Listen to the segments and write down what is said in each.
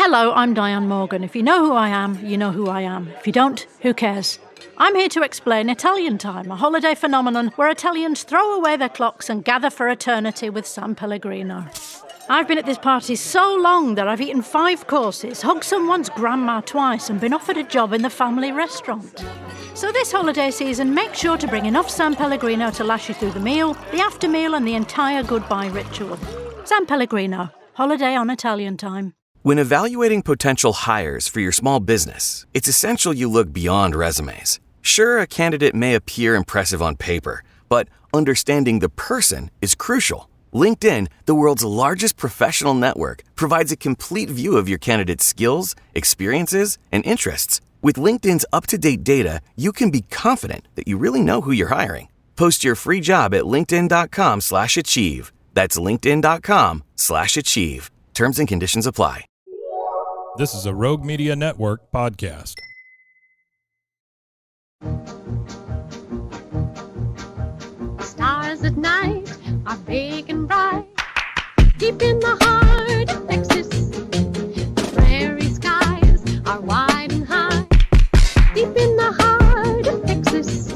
Hello, I'm Diane Morgan. If you know who I am, you know who I am. If you don't, who cares? I'm here to explain Italian Time, a holiday phenomenon where Italians throw away their clocks and gather for eternity with San Pellegrino. I've been at this party so long that I've eaten 5 courses, hugged someone's grandma twice, and been offered a job in the family restaurant. So this holiday season, make sure to bring enough San Pellegrino to last you through the meal, the after meal, and the entire goodbye ritual. San Pellegrino, holiday on Italian Time. When evaluating potential hires for your small business, it's essential you look beyond resumes. Sure, a candidate may appear impressive on paper, but understanding the person is crucial. LinkedIn, the world's largest professional network, provides a complete view of your candidate's skills, experiences, and interests. With LinkedIn's up-to-date data, you can be confident that you really know who you're hiring. Post your free job at linkedin.com/achieve. That's linkedin.com/achieve. Terms and conditions apply. This is a Rogue Media Network podcast. The stars at night are big and bright. Deep in the heart of Texas, the prairie skies are wide and high. Deep in the heart of Texas,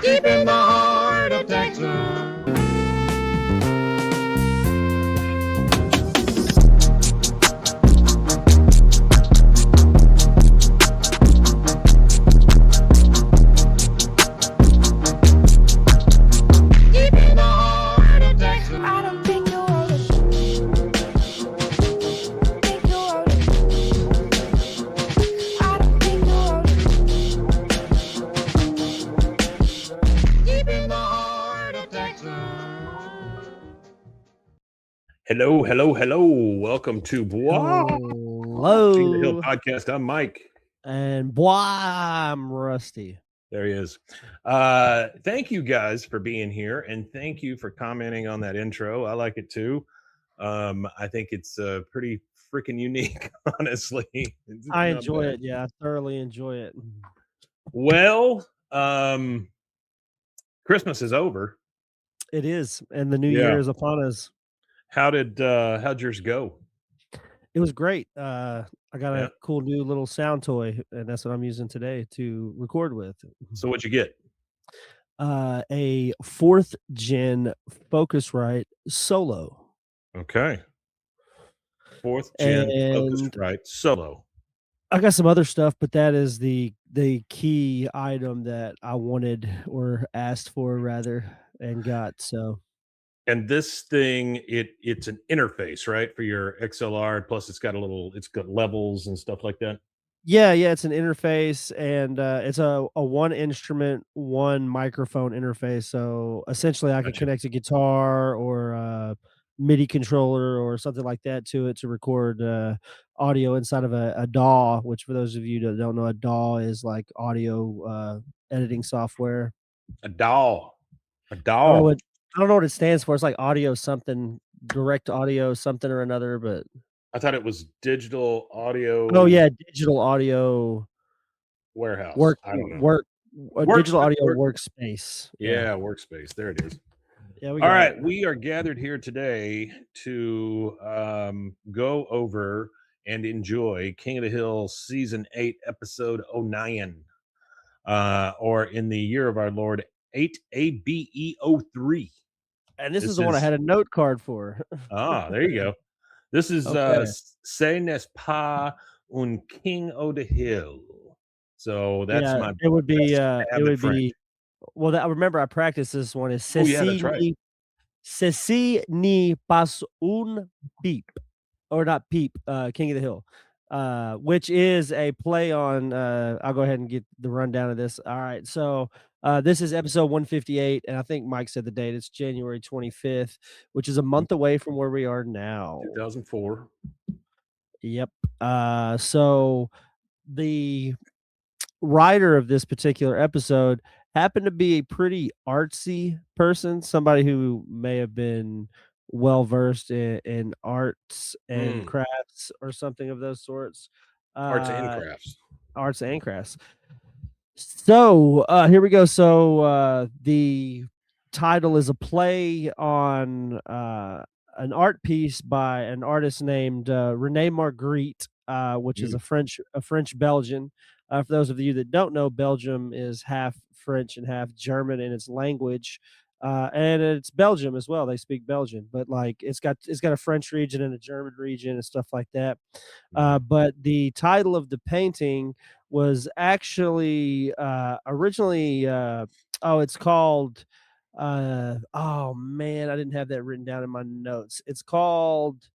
deep in the heart of Texas. Hello. Welcome to Bois. Hello. King of the Hill podcast. I'm Mike. And boy, I'm Rusty. There he is. Thank you guys for being here, and thank you for commenting on that intro. I like it too. I think it's pretty freaking unique, honestly. I enjoy it. Yeah, I thoroughly enjoy it. Well, Christmas is over. It is, and the new year is upon us. How'd yours go? It was great. I got a cool new little sound toy, and that's what I'm using today to record with. So what'd you get? A 4th gen Focusrite Solo. Okay. 4th gen Focusrite Solo. I got some other stuff, but that is the key item that I wanted, or asked for rather, and got. So. And this thing, it's an interface, right, for your XLR. Plus, it's got levels and stuff like that. Yeah, it's an interface, and it's a one instrument, one microphone interface. So essentially, I can connect a guitar or a MIDI controller or something like that to it to record audio inside of a DAW. Which, for those of you that don't know, a DAW is like audio editing software. A DAW. I don't know what it stands for. It's like audio something, direct audio something or another, but I thought it was digital audio. Oh yeah, digital audio warehouse. Digital audio workspace. Yeah, workspace. There it is. Yeah. All right, we are gathered here today to go over and enjoy King of the Hill Season 8, Episode 09, or in the year of our Lord 8ABE03. And this is the one I had a note card for. There you go. This is Ce n'est pas un King of the Hill. So that's my. It would be. Well, I remember I practiced this one. Is Ceci, right. Ceci ni pas un peep, or not peep. King of the Hill, which is a play on. I'll go ahead and get the rundown of this. All right, so. This is episode 158, and I think Mike said the date. It's January 25th, which is a month away from where we are now. 2004. Yep. So the writer of this particular episode happened to be a pretty artsy person, somebody who may have been well-versed in arts and crafts or something of those sorts. Arts and crafts. So here we go. So the title is a play on an art piece by an artist named Rene Magritte, which is Mm. a French Belgian. For those of you that don't know, Belgium is half French and half German in its language, and it's Belgium as well. They speak Belgian, but like it's got a French region and a German region and stuff like that. Mhm. But the title of the painting was actually originally it's called oh man, I didn't have that written down in my notes. It's called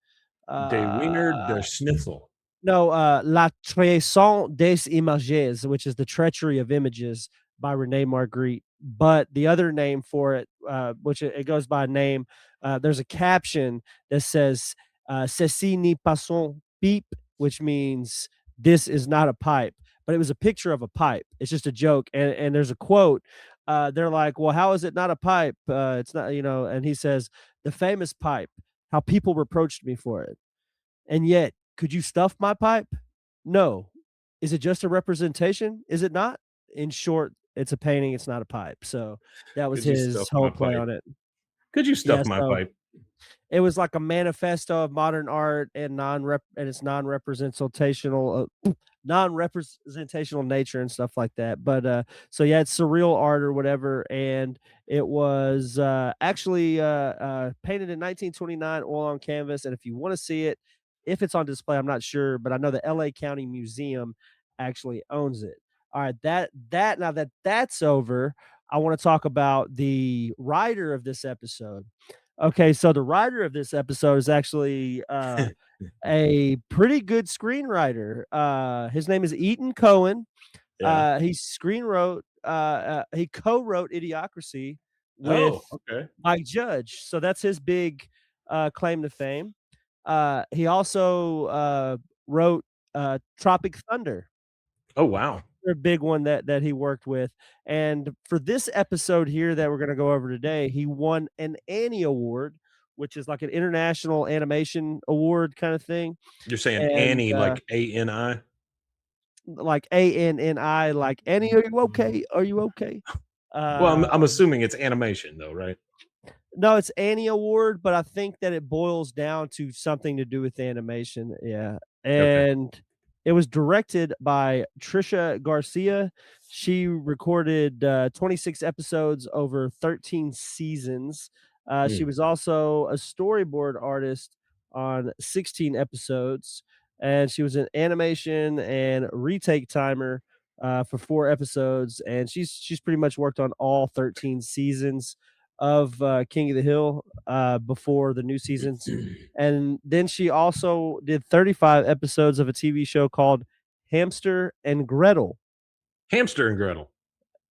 De Wiener uh de Schnitzel. no, La Trahison des Images, which is the treachery of images by Rene Magritte. But the other name for it, which it goes by name, there's a caption that says "Ceci n'est pas un pipe," which means this is not a pipe. But it was a picture of a pipe. It's just a joke, and there's a quote. They're like, "Well, how is it not a pipe? It's not, you know." And he says, "The famous pipe. How people reproached me for it." And yet, could you stuff my pipe? No. Is it just a representation? Is it not? In short, it's a painting, it's not a pipe. So that was Could you stuff his my whole play pipe? on it. Could you Yeah, stuff my so pipe? it was like a manifesto of modern art and it's non-representational non-representational nature and stuff like that. But so yeah, it's surreal art or whatever, and it was actually painted in 1929, oil on canvas. And if you want to see it, if it's on display, I'm not sure, but I know the LA County Museum actually owns it. All right, that now that that's over, I want to talk about the writer of this episode. Okay, so the writer of this episode is actually a pretty good screenwriter. His name is Eaton Cohen. Yeah. He co-wrote Idiocracy with Oh, okay. Mike Judge. So that's his big claim to fame. He also wrote Tropic Thunder, Oh, wow. a big one that he worked with. And for this episode here that we're going to go over today, he won an Annie Award, which is like an international animation award kind of thing. You're saying And Annie like ANI? like ANNI, like Annie, are you okay? Are you okay? Well, I'm Uh, I'm assuming it's animation though, right? no, it's Annie Award, but I think that it boils down to something to do with animation. Yeah. Okay. And it was directed by Trisha Garcia. She recorded 26 episodes over 13 seasons. She Mm. was also a storyboard artist on 16 episodes, and she was an animation and retake timer for 4 episodes. And she's pretty much worked on all 13 seasons of King of the Hill before the new seasons. And then she also did 35 episodes of a TV show called Hamster and Gretel. Hamster and Gretel.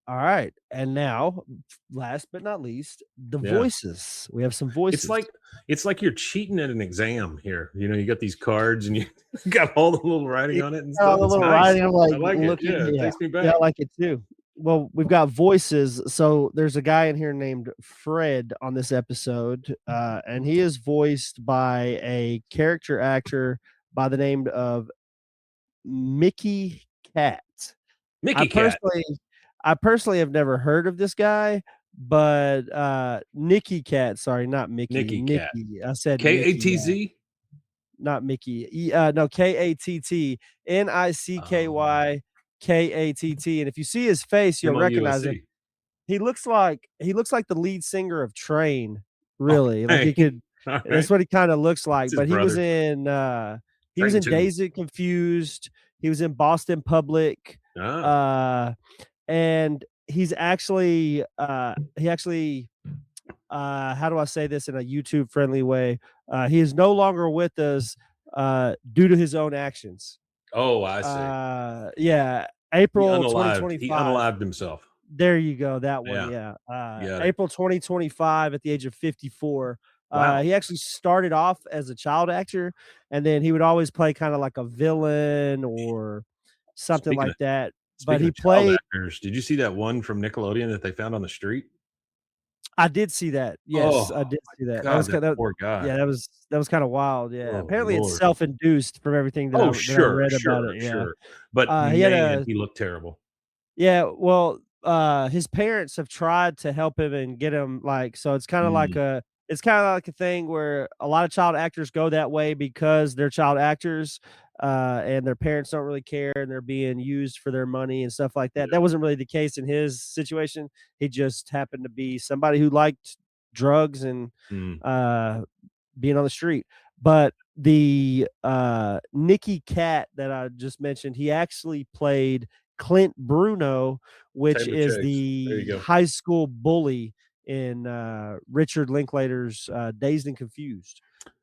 All right. And now, last but not least, the Yeah. voices. We have some It's voices. like it's like you're cheating at an exam here. You know, you got these cards and you got all the little writing on it and Oh, stuff. the It's little nice. writing, I'm like I like it. looking. Yeah, it Yeah. takes me Yeah, back. I like it too. Well, we've got voices. So there's a guy in here named Fred on this episode, and he is voiced by a character actor by the name of Mickey Cat. I Mickey Cat. personally I personally have never heard of this guy, but Nicky Cat, sorry, not Mickey. Nicky Cat. Nicky. I said Mickey, yeah, KATZ? not Mickey. No, Katt, Oh, Nickykatt. And if you see his face, you'll recognize him. MOUSC. He looks like the lead singer of Train, really. Like he Okay. could All that's right. what he kind of looks like. It's his But brother. he was Train in 2. Dazed and Confused. He was in Boston Public. Ah. And he actually how do I say this in a YouTube friendly way? He is no longer with us due to his own actions. Oh, I see. Yeah, He April unalived. He 2025. unalived himself. There you go, that one, Yeah. yeah. Got it. April 2025 at the age of 54. Wow. He actually started off as a child actor, and then he would always play kinda like a villain or something Speaking of like that. But speaking he of child played actors, did you see that one from Nickelodeon that they found on the street? I did see that. Yes, Oh I did see that. That god, was that kinda poor guy. yeah, that was kinda wild, yeah. Oh, Apparently, it's lord. self-induced from everything Oh, that I sure, read about sure, it, yeah. sure. But He had man, a he looked terrible. yeah, well, his parents have tried to help him and get him, like so it's kinda like Mm. it's kind of like a thing where a lot of child actors go that way because they're child actors, and their parents don't really care and they're being used for their money and stuff like that. Yeah. That wasn't really the case in his situation. He just happened to be somebody who liked drugs and Mm. being on the street. But the Nicky Cat that I just mentioned, he actually played Clint Bruno, which Table is Chase. There you the go. high school bully in Richard Linklater's Dazed and Confused.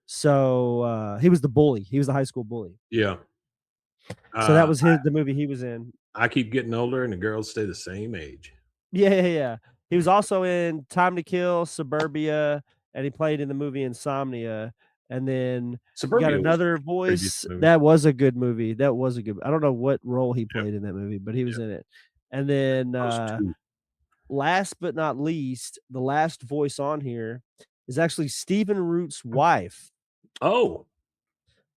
So he was the bully. He was the high school bully. Yeah. So that Uh, was the movie he was in. I keep getting older and the girls stay the same age. Yeah. He was also in Time to Kill, Suburbia, and he played in the movie Insomnia. And then you got Suburbia was another a pretty decent voice. movie. That was a good movie. That was a good. I don't know what role he Yep. played in that movie, but he was in it. And then Those two. last but not least, the last voice on here is actually Stephen Root's wife, Oh,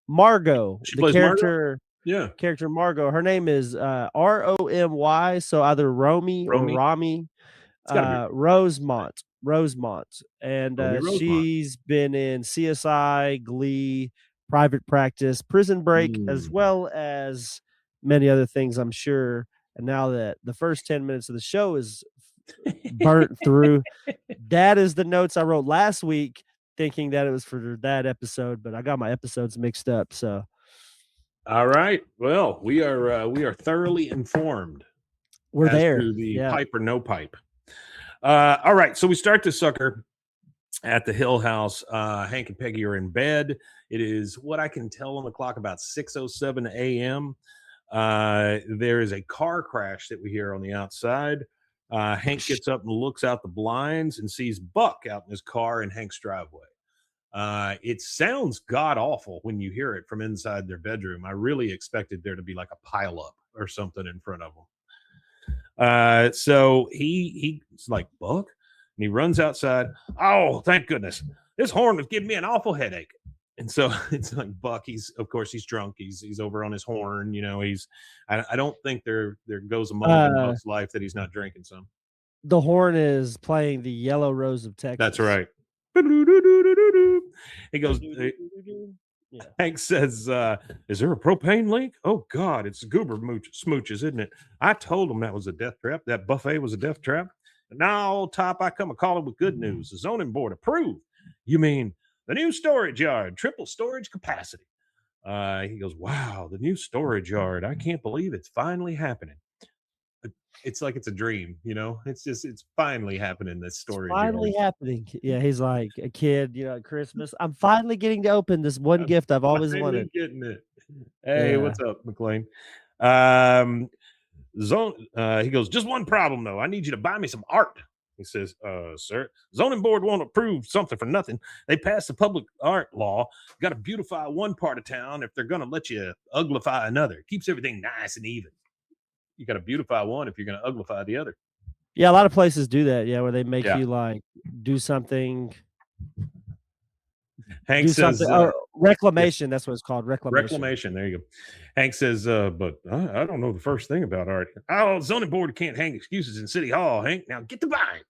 Margot. she The plays Margot? character Yeah. Margot. Her name is Romy, so either Romy or Romy? Rami. It's gotta be Rosemont, and Romy Rosemont. she's been in CSI, Glee, Private Practice, Prison Break, as well as many other things, I'm sure. And now that the first 10 minutes of the show is burnt through, that is the notes I wrote last week, thinking that it was for that episode, but I got my episodes mixed up. So All right. Well, we are thoroughly informed we're as there. to the Yeah. pipe or no pipe. All right. So we start this sucker at the Hill House. Hank and Peggy are in bed. It is what I can tell on the clock about 6:07 a.m. There is a car crash that we hear on the outside. Hank gets up and looks out the blinds and sees Buck out in his car in Hank's driveway. It sounds god awful when you hear it from inside their bedroom. I really expected there to be like a pileup or something in front of them. So he's like, Buck, and he runs outside. Oh, thank goodness! This horn was giving me an awful headache. And so it's like Buck. He's drunk. He's over on his horn. You know, I don't think there goes a moment in Buck's life that he's not drinking some. The horn is playing the Yellow Rose of Texas. That's right. He goes. Yeah. Hank says, is there a propane leak? Oh, God, it's goober smooches, isn't it? I told him that was a death trap. That buffet was a death trap. And now, old top, I come a calling with good news. The zoning board approved. You mean the new storage yard, triple storage capacity. He goes, wow, the new storage yard. I can't believe it's finally happening. It's like it's a dream, you know? It's finally happening, this storage Finally yard. happening. Yeah, he's like a kid, at Christmas. I'm finally getting to open this one gift I've always Finally wanted. getting it. Hey, Yeah. what's up, McLean? He goes, just one problem though. I need you to buy me some art. He says, sir, zoning board won't approve something for nothing. They passed the public art law. Got to beautify one part of town if they're going to let you uglify another. Keeps everything nice and even. You got to beautify one if you're going to uglify the other. Yeah, a lot of places do that. Yeah, where they make Yeah. you like do something. Hank says, reclamation. That's what it's called. Reclamation. There you go. Hank says, but I don't know the first thing about art. Oh, zoning board can't hang excuses in City Hall, Hank. Now get to buying.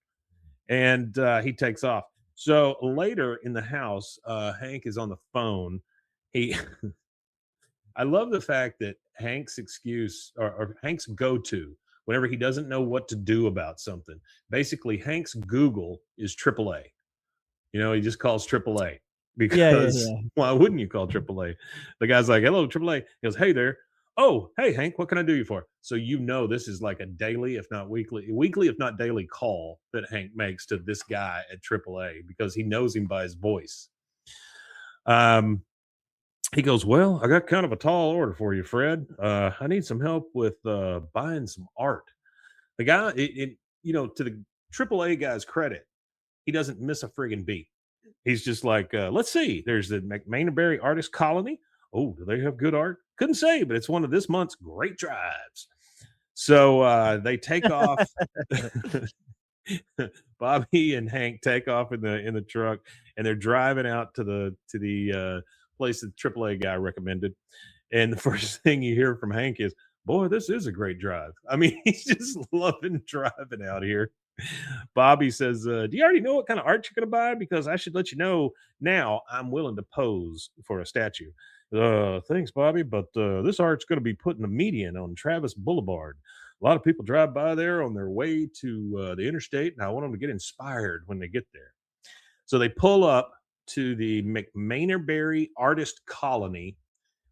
And he takes off. So later in the house, Hank is on the phone. I love the fact that Hank's excuse or Hank's go-to whenever he doesn't know what to do about something, basically Hank's Google is AAA. You know, he just calls AAA because why wouldn't you call AAA? The guy's like, hello, AAA. He goes, hey there. Oh, hey, Hank, what can I do you for? So this is like a daily, if not weekly, if not daily call that Hank makes to this guy at AAA because he knows him by his voice. He goes, well, I got kind of a tall order for you, Fred. I need some help with buying some art. The guy, to the AAA guy's credit, he doesn't miss a friggin' beat. He's just like, let's see. There's the McMainberry Artist Colony. Oh, do they have good art? Couldn't say, but it's one of this month's great drives. So they take off. Bobby and Hank take off in the truck, and they're driving out to the place that the AAA guy recommended. And the first thing you hear from Hank is, boy, this is a great drive. I mean, he's just loving driving out here. Bobby says, do you already know what kind of art you're going to buy? Because I should let you know now I'm willing to pose for a statue. Thanks, Bobby, but this art's going to be put in the median on Travis Boulevard. A lot of people drive by there on their way to the interstate, and I want them to get inspired when they get there. So they pull up to the McMainerberry Artist Colony,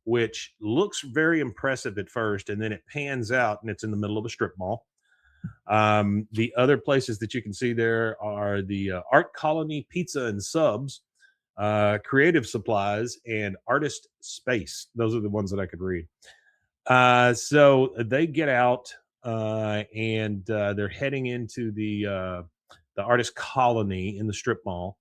which looks very impressive at first, and then it pans out and it's in the middle of a strip mall. The other places that you can see there are the Art Colony Pizza and Subs, Creative Supplies, and Artist Space. Those are the ones that I could read. So they get out and they're heading into the Artist Colony in the strip mall.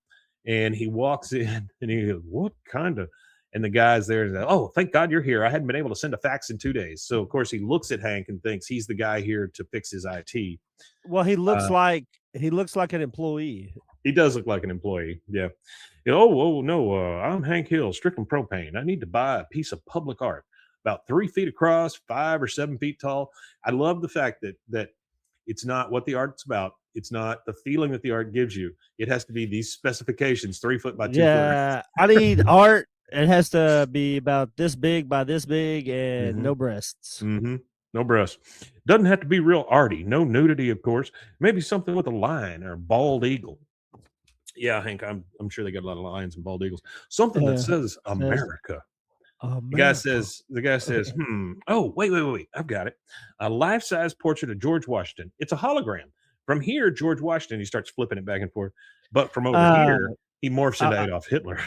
And he walks in and he goes, "What kind of?" And the guy's there and says, "Oh, thank God you're here. I hadn't been able to send a fax in 2 days." So of course he looks at Hank and thinks he's the guy here to fix his IT. Well, Uh, he looks like an employee. he does look like an employee. Yeah. Oh no, I'm Hank Hill, Strickland Propane. I need to buy a piece of public art about 3 feet across, 5 or 7 feet tall. I love the fact that it's not what the art's about. It's not the feeling that the art gives you. It has to be these specifications, 3 foot by 2 foot. Yeah, I need art. It has to be about this big by this big and Hmm. no breasts. Hmm. No breasts. Doesn't have to be real arty. No nudity, of course. Maybe something with a lion or a bald eagle. Yeah, Hank, I'm sure they got a lot of lions and bald eagles. Something that Yeah, says says America. America. The guy says, oh, wait. I've got it. A life-size portrait of George Washington. It's a hologram. From here, George Washington, he starts flipping it back and forth. But from over Uh, here, he morphs into I, Adolf Hitler.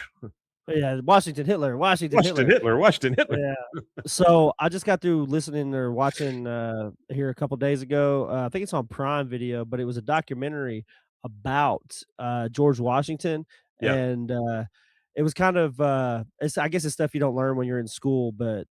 yeah, Washington Hitler, Washington Washington Hitler. Hitler, Washington Hitler. Yeah. So I just got through listening or watching here a couple days ago. I think it's on Prime Video, but it was a documentary about George Washington, Yeah. and it was kind of I guess it's stuff you don't learn when you're in school. But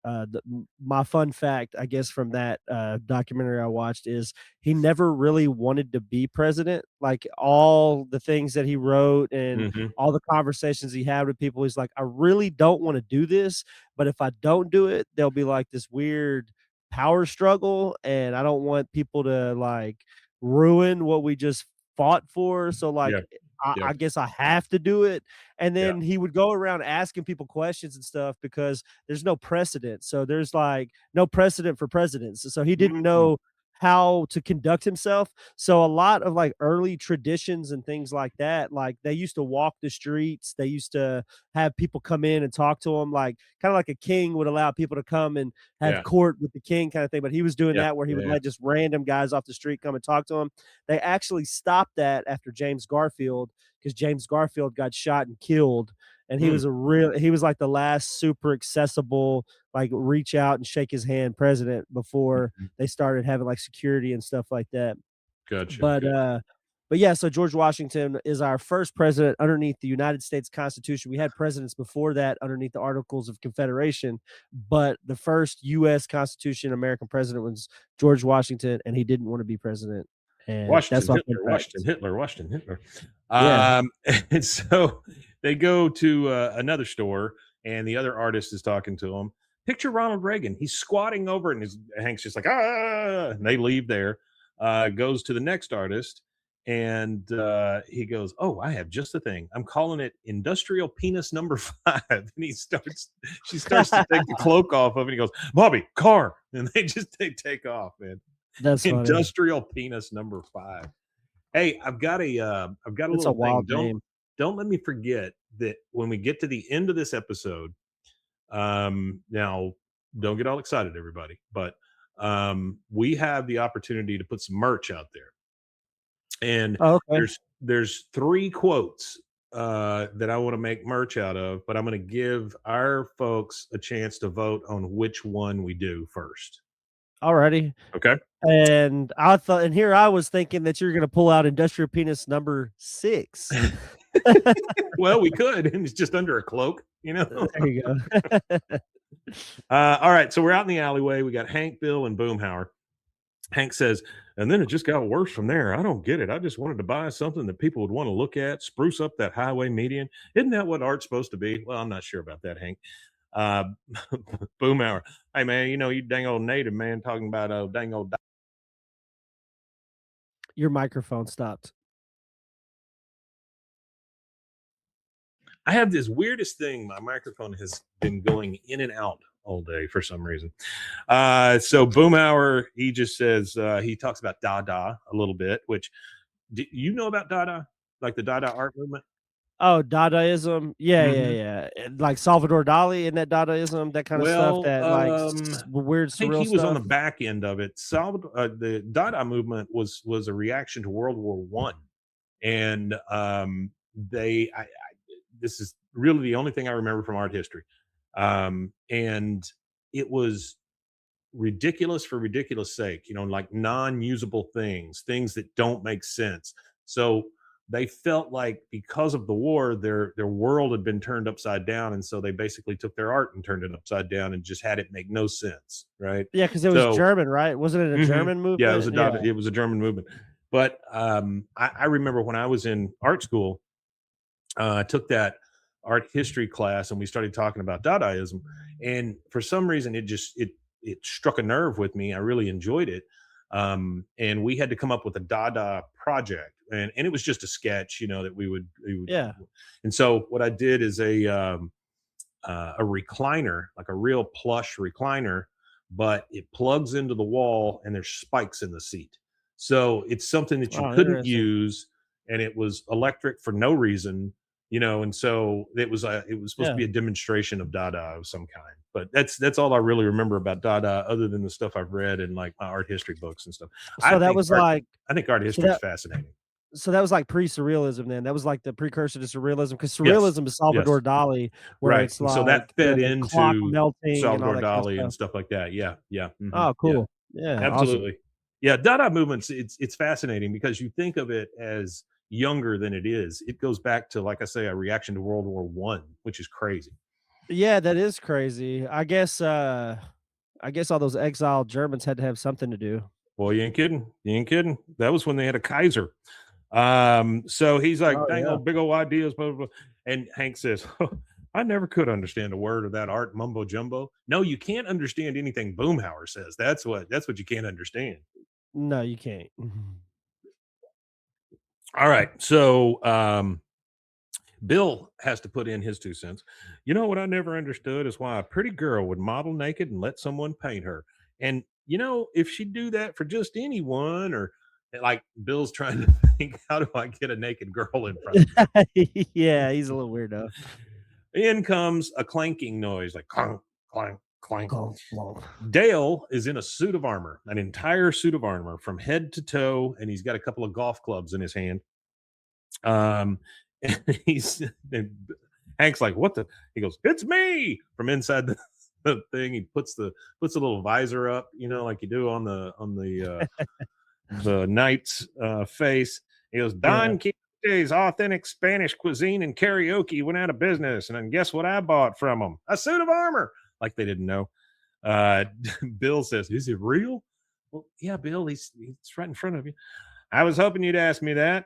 my fun fact, I guess, from that documentary I watched is he never really wanted to be president. Like all the things that he wrote and Hmm. all the conversations he had with people, he's like, I really don't want to do this, but if I don't do it, there'll be like this weird power struggle, and I don't want people to like ruin what we just fought for. So like Yeah. Yeah. I guess I have to do it. And Yeah. then he would go around asking people questions and stuff because there's no precedent. So there's like no precedent for presidents. So he didn't Mhm. know how to conduct himself. So a lot of like early traditions and things like that, like they used to walk the streets. They used to have people come in and talk to him, like kind of like a king would allow people to come and have Yeah. court with the king kind of thing. But he was doing Yeah. that where he would Yeah. let just random guys off the street come and talk to him. They actually stopped that after James Garfield because James Garfield got shot and killed. And Mm. he was like the last super accessible, like reach out and shake his hand president before Mhm. they started having like security and stuff like that. Gotcha. But Gotcha. but yeah, so George Washington is our first president underneath the United States Constitution. We had presidents before that underneath the Articles of Confederation, but the first US Constitution American president was George Washington, and he didn't want to be president. And that's Washington my fun Hitler, Washington fact. Hitler, Washington Hitler. Yeah. And so they go to another store, and the other artist is talking to him. Picture Ronald Reagan. He's squatting over, and Hank's just like, ah. And they leave there. Goes to the next artist, and he goes, "Oh, I have just the thing. I'm calling it industrial penis number 5." And she starts to take the cloak off of it. And he goes, "Bobby, car," and they just take off, man. That's funny. Industrial penis number 5. Hey, I've got a It's a little thing. wild name. Don't let me forget that when we get to the end of this episode, now don't get all excited, everybody, but we have the opportunity to put some merch out there. And Oh, okay. there's 3 quotes that I want to make merch out of, but I'm going to give our folks a chance to vote on which one we do first. Alrighty. Okay? And here I was thinking that you're gonna pull out industrial penis number 6. Well, we could, and it's just under a cloak, you know. There you go. All right, so we're out in the alleyway. We got Hank, Bill, and Boomhauer. Hank says, and then it just got worse from there. I don't get it. I just wanted to buy something that people would want to look at, spruce up that highway median. Isn't that what art's supposed to be? Well, I'm not sure about that, Hank. Uh, Boomhauer, hey man, you dang old native man talking about dang old. Your microphone stopped. I have this weirdest thing. My microphone has been going in and out all day for some reason. So Boomhauer, he just says he talks about Dada a little bit, which do you know about Dada? Like the Dada art movement? Oh, Dadaism? Yeah, yeah, Mhm. yeah. Like Salvador Dali, isn't that Dadaism? That kind of stuff, Well, that like weird I think surreal he was on the stuff? back end of it. Salvador, the Dada movement was a reaction to World War One, and this is really the only thing I remember from art history, and it was ridiculous for ridiculous sake, like non-usable things that don't make sense. So they felt like because of the war, their world had been turned upside down, and so they basically took their art and turned it upside down and just had it make no sense, right? Yeah, because it was So German, right? Wasn't it a mhm, German yeah, it was movement? a Yeah. it was a German movement. But I remember when I was in art school, I took that art history class and we started talking about Dadaism. And for some reason, it struck a nerve with me. I really enjoyed it. And we had to come up with a Dada project, and it was just a sketch, that we would. Yeah. And so what I did is a recliner, like a real plush recliner, but it plugs into the wall and there's spikes in the seat. So it's something that you Oh, couldn't interesting. use, and it was electric for no reason, and so it was supposed to Yeah. be a demonstration of Dada of some kind. But that's all I really remember about Dada, other than the stuff I've read in like my art history books and stuff. I So that think was art like I think art so history is that fascinating. so that was like pre-surrealism then. That was like the precursor to surrealism, because Yes. surrealism is Yes. Salvador Dali, where Right, it's and so that like fed the clock into melting and all Salvador that kind of Dali and stuff. stuff like that. Yeah, yeah, mhm, Oh, yeah, cool. Yeah, awesome. absolutely. Yeah, Dada movements, it's fascinating because you think of it as younger than it is. It goes back to, like I say, a reaction to World War One, which is crazy. Yeah, that is crazy. I guess all those exiled Germans had to have something to do. Well, you ain't kidding. You ain't kidding. That was when they had a Kaiser. So he's like, Oh, dang yeah. old big old ideas, blah, blah, blah. And Hank says, I never could understand a word of that art mumbo jumbo. No, you can't understand anything Boomhauer says. That's what you can't understand. No, you can't. Mhm. All right. So Bill has to put in his 2 cents. You know what I never understood is why a pretty girl would model naked and let someone paint her. And if she'd do that for just anyone, or like Bill's trying to think, how do I get a naked girl in front of me? Yeah, he's a little weirdo. In comes a clanking noise, like clank, clank, clank. Glonk, glonk. Dale is in a suit of armor, an entire suit of armor from head to toe, and he's got a couple of golf clubs in his hand. And he's and Hank's like, "What the?" He goes, "It's me!" From inside the thing. He puts a little visor up, like you do on the knight's face. He goes, Yeah. Don Quixote's authentic Spanish cuisine and karaoke went out of business. And then guess what I bought from them? A suit of armor. Like they didn't know. Uh, Bill says, is it real? Well, yeah, Bill, he's right in front of you. I was hoping you'd ask me that.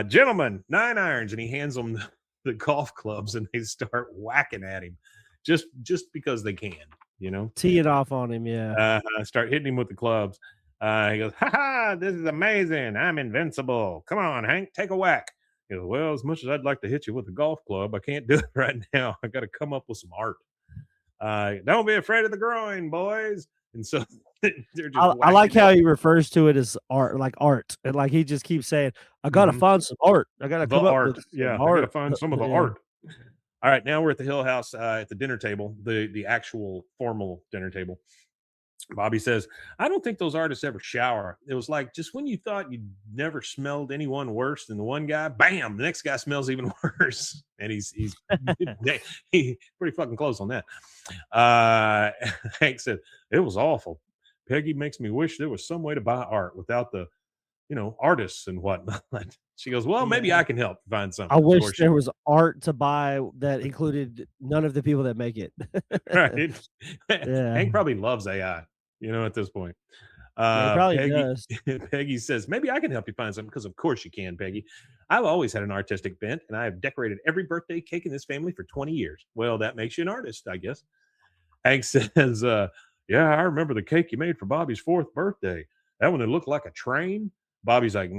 Gentlemen, 9 irons. And he hands them the golf clubs and they start whacking at him just because they can, you know? Tee it off on him, yeah. Start hitting him with the clubs. He goes, ha ha, this is amazing. I'm invincible. Come on, Hank, take a whack. He goes, well, as much as I'd like to hit you with a golf club, I can't do it right now. I got to come up with some art. Don't be afraid of the groin, boys. And so they're just I like whacking how at he refers to it as art, like art, and like he just keeps saying, "I gotta Mhm. find some art. I gotta The come up with art. some Yeah, I got to art." find some of the Yeah. art. All right, now we're at the Hill House at the dinner table, the actual formal dinner table. Bobby says, I don't think those artists ever shower. It was like just when you thought you'd never smelled anyone worse than the one guy, bam, the next guy smells even worse. And he's pretty fucking close on that. Uh, Hank said, it was awful. Peggy makes me wish there was some way to buy art without the, artists and whatnot. She goes, well, maybe Yeah. I can help find I something wish for you. there was art to buy that included none of the people that make it. Right. Yeah. Hank probably loves AI, at this point. Yeah, he probably Peggy does. Peggy says, maybe I can help you find something because of course you can, Peggy. I've always had an artistic bent and I have decorated every birthday cake in this family for 20 years. Well, that makes you an artist, I guess. Hank says, yeah, I remember the cake you made for Bobby's 4th birthday. That one that looked like a train. Bobby's like,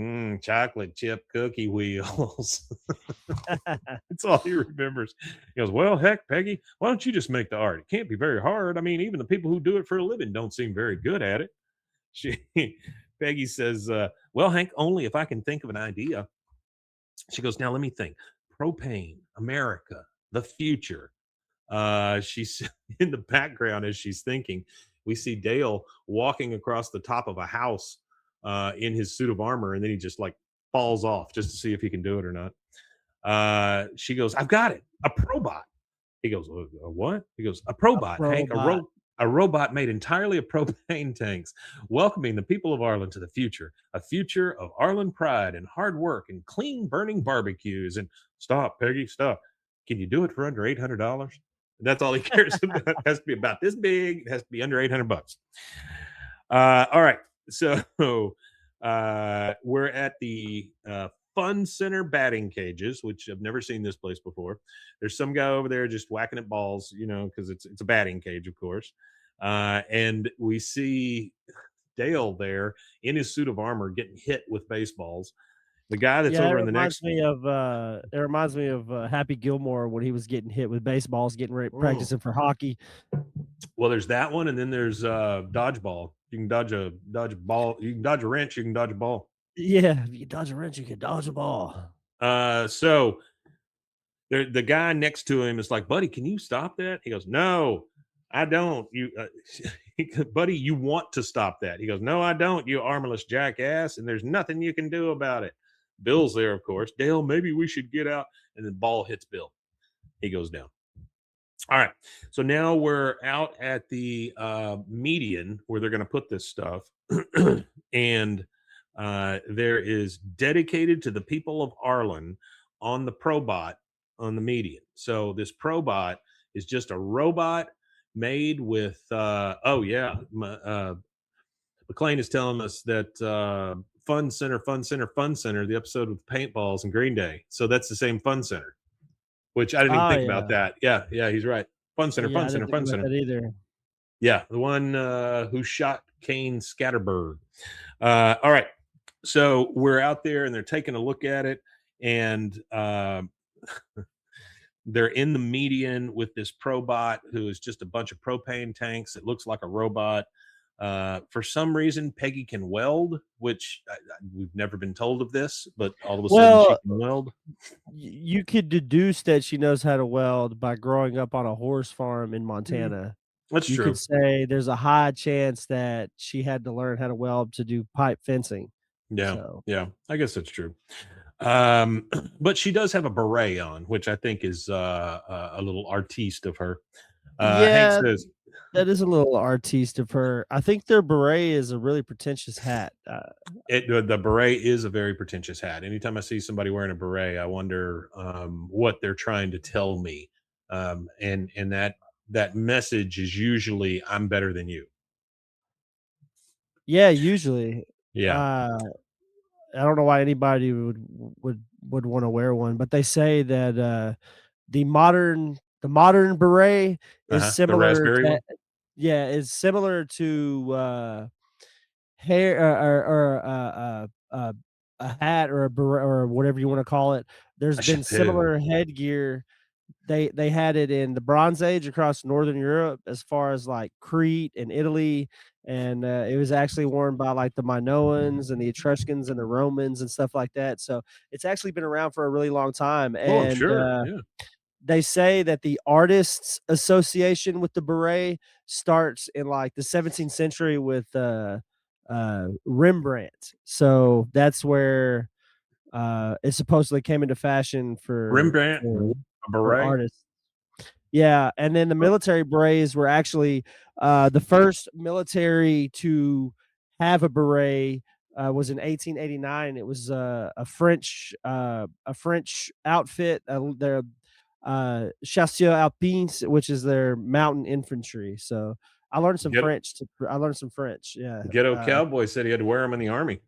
chocolate chip cookie wheels. That's all he remembers. He goes, well, heck, Peggy, why don't you just make the art? It can't be very hard. I mean, even the people who do it for a living don't seem very good at it. She, Peggy says, well, Hank, only if I can think of an idea. She goes, now let me think. Propane, America, the future. She's in the background as she's thinking. We see Dale walking across the top of a house in his suit of armor, and then he just like falls off just to see if he can do it or not. She goes, I've got it, a probot. He goes, "A what?" He goes, "A probot, Hank, Robot. a robot made entirely of propane tanks, welcoming the people of Arlen to the future, a future of Arlen pride and hard work and clean burning barbecues." And stop, Peggy, stop. Can you do it for under $800? That's all he cares about. It has to be about this big. It has to be under $800. All right. So we're at the Fun Center batting cages, which I've never seen this place before. There's some guy over there just whacking at balls, because it's a batting cage, of course. And we see Dale there in his suit of armor getting hit with baseballs. The guy that's Yeah, over in the next. it reminds me of Happy Gilmore when he was getting hit with baseballs, getting ready, Oh, practicing for hockey. well, there's that one, and then there's dodgeball. You can dodge a ball. You can dodge a wrench. You can dodge a ball. Yeah, if you can dodge a wrench, you can dodge a ball. So the guy next to him is like, buddy, can you stop that? He goes, no, I don't. You, buddy, you want to stop that? He goes, no, I don't. You armless jackass, and there's nothing you can do about it. Bill's there, of course. Dale, maybe we should get out. And the ball hits Bill. He goes down. All right. So now we're out at the median where they're going to put this stuff. And there is dedicated to the people of Arlen on the Probot on the median. So this Probot is just a robot made with, McLean is telling us that Fun Center, the episode with paintballs and Green Day. So that's the same Fun Center, which I didn't even Oh, think yeah. about that. Yeah, he's right. Fun Center, Yeah, I Fun Center, didn't Fun think about Center. that either. Yeah, the one who shot Kane Scatterberg. All right. So we're out there and they're taking a look at it, and they're in the median with this Probot who is just a bunch of propane tanks. It looks like a robot. For some reason, Peggy can weld, which we've never been told of this, but all of a sudden she Well, can weld. you could deduce that she knows how to weld by growing up on a horse farm in Montana. That's You true. could say there's a high chance that she had to learn how to weld to do pipe fencing. Yeah, So yeah, I guess that's true. But she does have a beret on, which I think is a little artiste of her. Hank yeah, says, that is a little artiste of her. I think their beret is a really pretentious hat. the beret is a very pretentious hat. Anytime I see somebody wearing a beret, I wonder what they're trying to tell me. And that message is usually I'm better than you. Yeah, usually. Yeah. I don't know why anybody would want to wear one, but they say that the modern beret is The similar raspberry to one. yeah, is similar to hair a hat or a beret or whatever you want to call it. There's A been chateau. similar headgear. They had it in the Bronze Age across Northern Europe, as far as like Crete and Italy, and it was actually worn by like the Minoans and the Etruscans and the Romans and stuff like that. So it's actually been around for a really long time, Oh, I'm and sure. Yeah. they say that the artists association with the beret starts in like the 17th century with Rembrandt. So that's where it supposedly came into fashion Rembrandt wore a for beret. artists. Yeah, and then the military berets were actually the first military to have a beret was in 1889. It was a French outfit, their Chasseurs Alpins, which is their mountain infantry. So I learned some Get, French. I learned some French. Yeah. Ghetto Cowboy said he had to wear them in the army.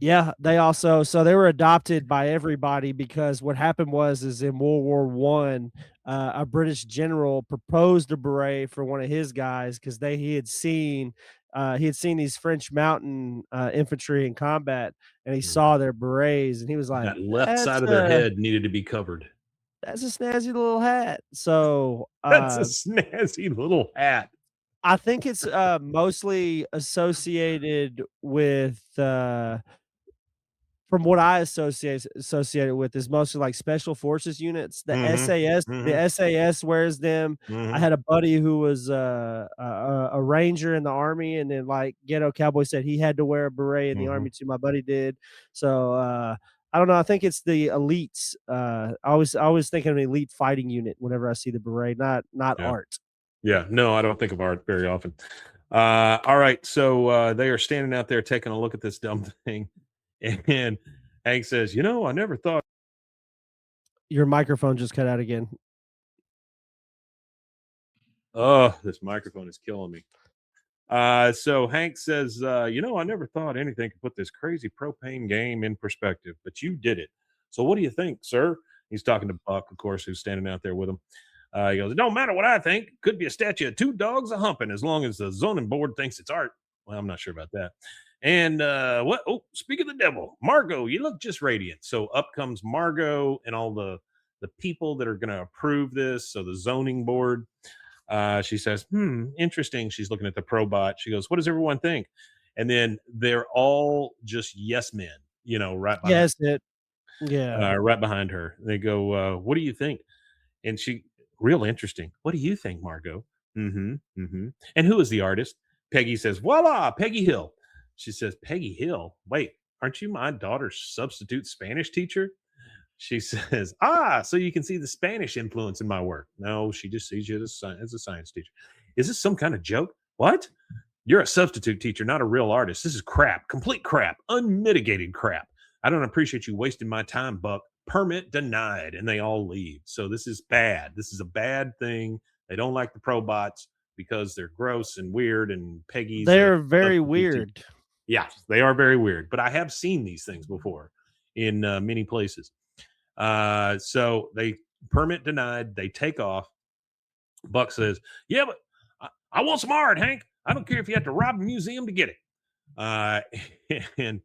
Yeah, they also they were adopted by everybody because what happened is in World War One, a British general proposed a beret for one of his guys because he had seen he had seen these French mountain infantry in combat, and he Mm. saw their berets, and he was like, That left side of their head needed to be covered. that's a snazzy little hat. So That's a snazzy little hat. I think it's mostly associated with from what I associate it with is mostly like special forces units. The SAS, the SAS wears them. I had a buddy who was a ranger in the army, and then like Ghetto Cowboy said he had to wear a beret in the army too. My buddy did. So I don't know. I think it's the elites. I always think of an elite fighting unit whenever I see the beret, not Yeah. art. Yeah, no, I don't think of art very often. All right, so they are standing out there taking a look at this dumb thing, and Hank says, "You know, I never thought." Your microphone just cut out again. Oh, this microphone is killing me. So Hank says, "You know, I never thought anything could put this crazy propane game in perspective, but you did it. So what do you think, sir?" He's talking to Buck, of course, who's standing out there with him. He goes, "It don't matter what I think. Could be a statue of two dogs a humping as long as the zoning board thinks it's art." Well, I'm not sure about that. And what? Oh, speak of the devil, Margot, you look just radiant. So up comes Margot and all the people that are going to approve this. So the zoning board. She says, interesting. She's looking at the probot. She goes, "What does everyone think?" And then they're all just yes men, right behind, Yes, right behind her. They go, "What do you think?" And she, real interesting. "What do you think, Margot?" "Mm-hmm. Mm-hmm. And who is the artist?" Peggy says, "Voila, Peggy Hill." She says, "Peggy Hill? Wait, aren't you my daughter's substitute Spanish teacher?" She says, so you can see the Spanish influence in my work." "No, she just sees you as a science teacher." "Is this some kind of joke?" "What? You're a substitute teacher, not a real artist. This is crap, complete crap, unmitigated crap. I don't appreciate you wasting my time, Buck. Permit denied." And they all leave. So this is bad. This is a bad thing. They don't like the probots because they're gross and weird, and Peggy's they're very weird. Yeah, they are very weird. But I have seen these things before in many places. So they permit denied. They take off. Buck says, "Yeah, but I want some art, Hank. I don't care if you have to rob a museum to get it." And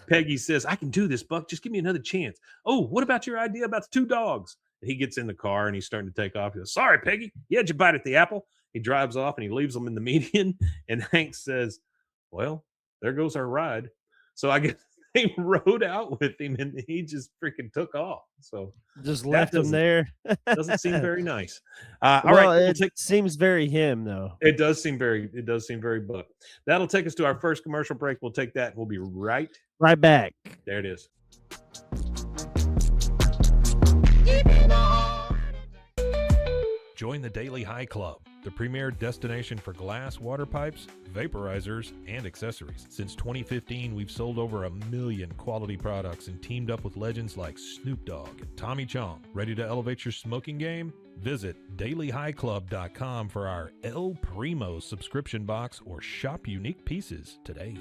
Peggy says, "I can do this, Buck. Just give me another chance. Oh, what about your idea about the two dogs?" And he gets in the car and he's starting to take off. He goes, "Sorry, Peggy. You had your bite at the apple." He drives off and he leaves them in the median. And Hank says, "Well, there goes our ride." So I guess they rode out with him and he just freaking took off. So Just left him there. doesn't seem very nice. All Well, right, it seems very him though. it does seem very Buck. That'll take us to our first commercial break. We'll take that and we'll be right back. there. It is. Join the Daily High Club, the premier destination for glass water pipes, vaporizers, and accessories. Since 2015, we've sold over 1 million quality products and teamed up with legends like Snoop Dogg and Tommy Chong. Ready to elevate your smoking game? Visit dailyhighclub.com for our El Primo subscription box or shop unique pieces today.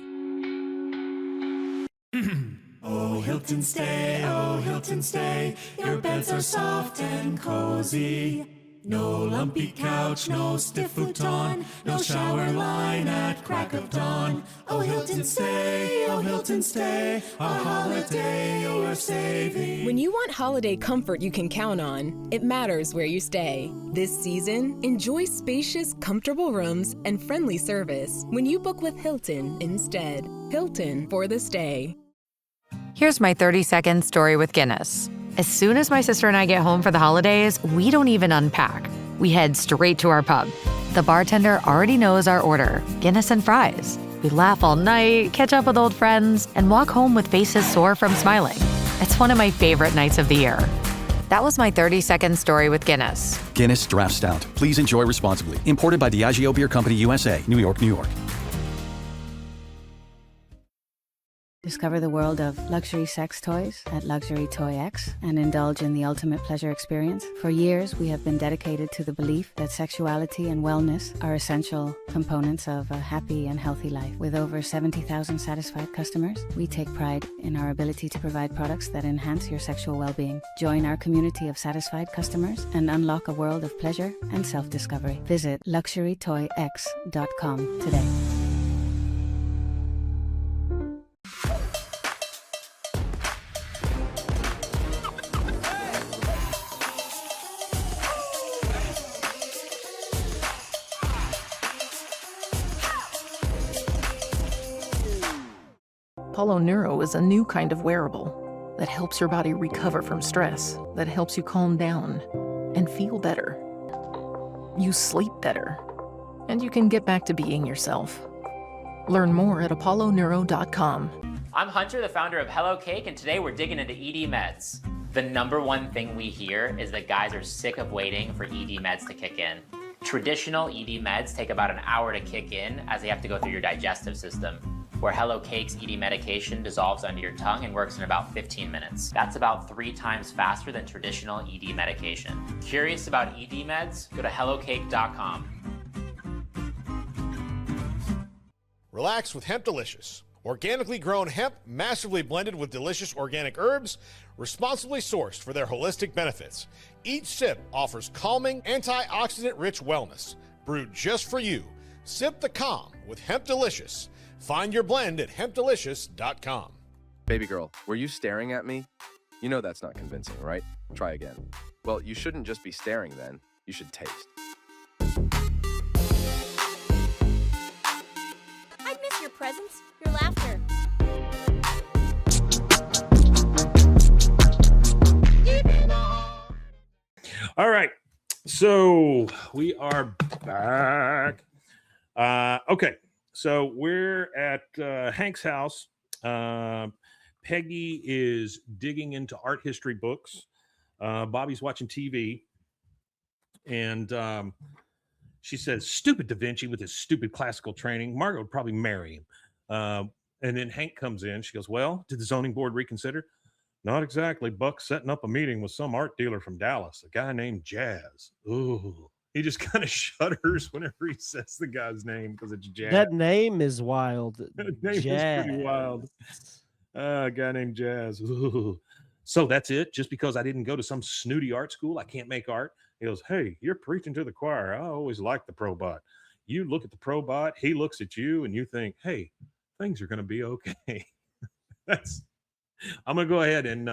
Oh, Hilton stay, your beds are soft and cozy. No lumpy couch, no stiff futon, no shower line at crack of dawn. Oh, Hilton stay, a holiday you're saving. When you want holiday comfort you can count on, it matters where you stay. This season, enjoy spacious, comfortable rooms and friendly service when you book with Hilton instead. Hilton for the stay. Here's my 30-second story with Guinness. As soon as my sister and I get home for the holidays, we don't even unpack. We head straight to our pub. The bartender already knows our order, Guinness and fries. We laugh all night, catch up with old friends, and walk home with faces sore from smiling. It's one of my favorite nights of the year. That was my 30-second story with Guinness. Guinness Draft Stout. Please enjoy responsibly. Imported by Diageo Beer Company, USA, New York, New York. Discover the world of luxury sex toys at Luxury Toy X and indulge in the ultimate pleasure experience. For years, we have been dedicated to the belief that sexuality and wellness are essential components of a happy and healthy life. With over 70,000 satisfied customers, we take pride in our ability to provide products that enhance your sexual well-being. Join our community of satisfied customers and unlock a world of pleasure and self-discovery. Visit luxurytoyx.com today. Apollo Neuro is a new kind of wearable that helps your body recover from stress, that helps you calm down and feel better. You sleep better, and you can get back to being yourself. Learn more at apolloneuro.com. I'm Hunter, the founder of Hello Cake, and today we're digging into ED meds. The number one thing we hear is that guys are sick of waiting for ED meds to kick in. Traditional ED meds take about an hour to kick in as they have to go through your digestive system, where Hello Cake's ED medication dissolves under your tongue and works in about 15 minutes. That's about 3 times faster than traditional ED medication. Curious about ED meds? Go to hellocake.com. Relax with Hemp Delicious. Organically grown hemp, massively blended with delicious organic herbs, responsibly sourced for their holistic benefits. Each sip offers calming, antioxidant-rich wellness. Brewed just for you. Sip the calm with Hemp Delicious. Find your blend at hempdelicious.com. Baby girl, were you staring at me? You know that's not convincing, right? Try again. Well, you shouldn't just be staring then. You should taste. I'd miss your presence, your laughter. All right. So we are back. Okay. So we're at Hank's house. Peggy is digging into art history books. Bobby's watching TV. And she says, stupid Da Vinci with his stupid classical training. Margaret would probably marry him. And then Hank comes in. She goes, well, did the zoning board reconsider? Not exactly. Buck's setting up a meeting with some art dealer from Dallas, a guy named Jazz. Ooh. He just kind of shudders whenever he says the guy's name because it's Jazz. That name is wild. That name is pretty wild. A guy named Jazz. Ooh. So that's it? Just because I didn't go to some snooty art school, I can't make art? He goes, hey, you're preaching to the choir. I always liked the Probot. You look at the Probot, he looks at you, and you think, hey, things are going to be okay. I'm going to go ahead and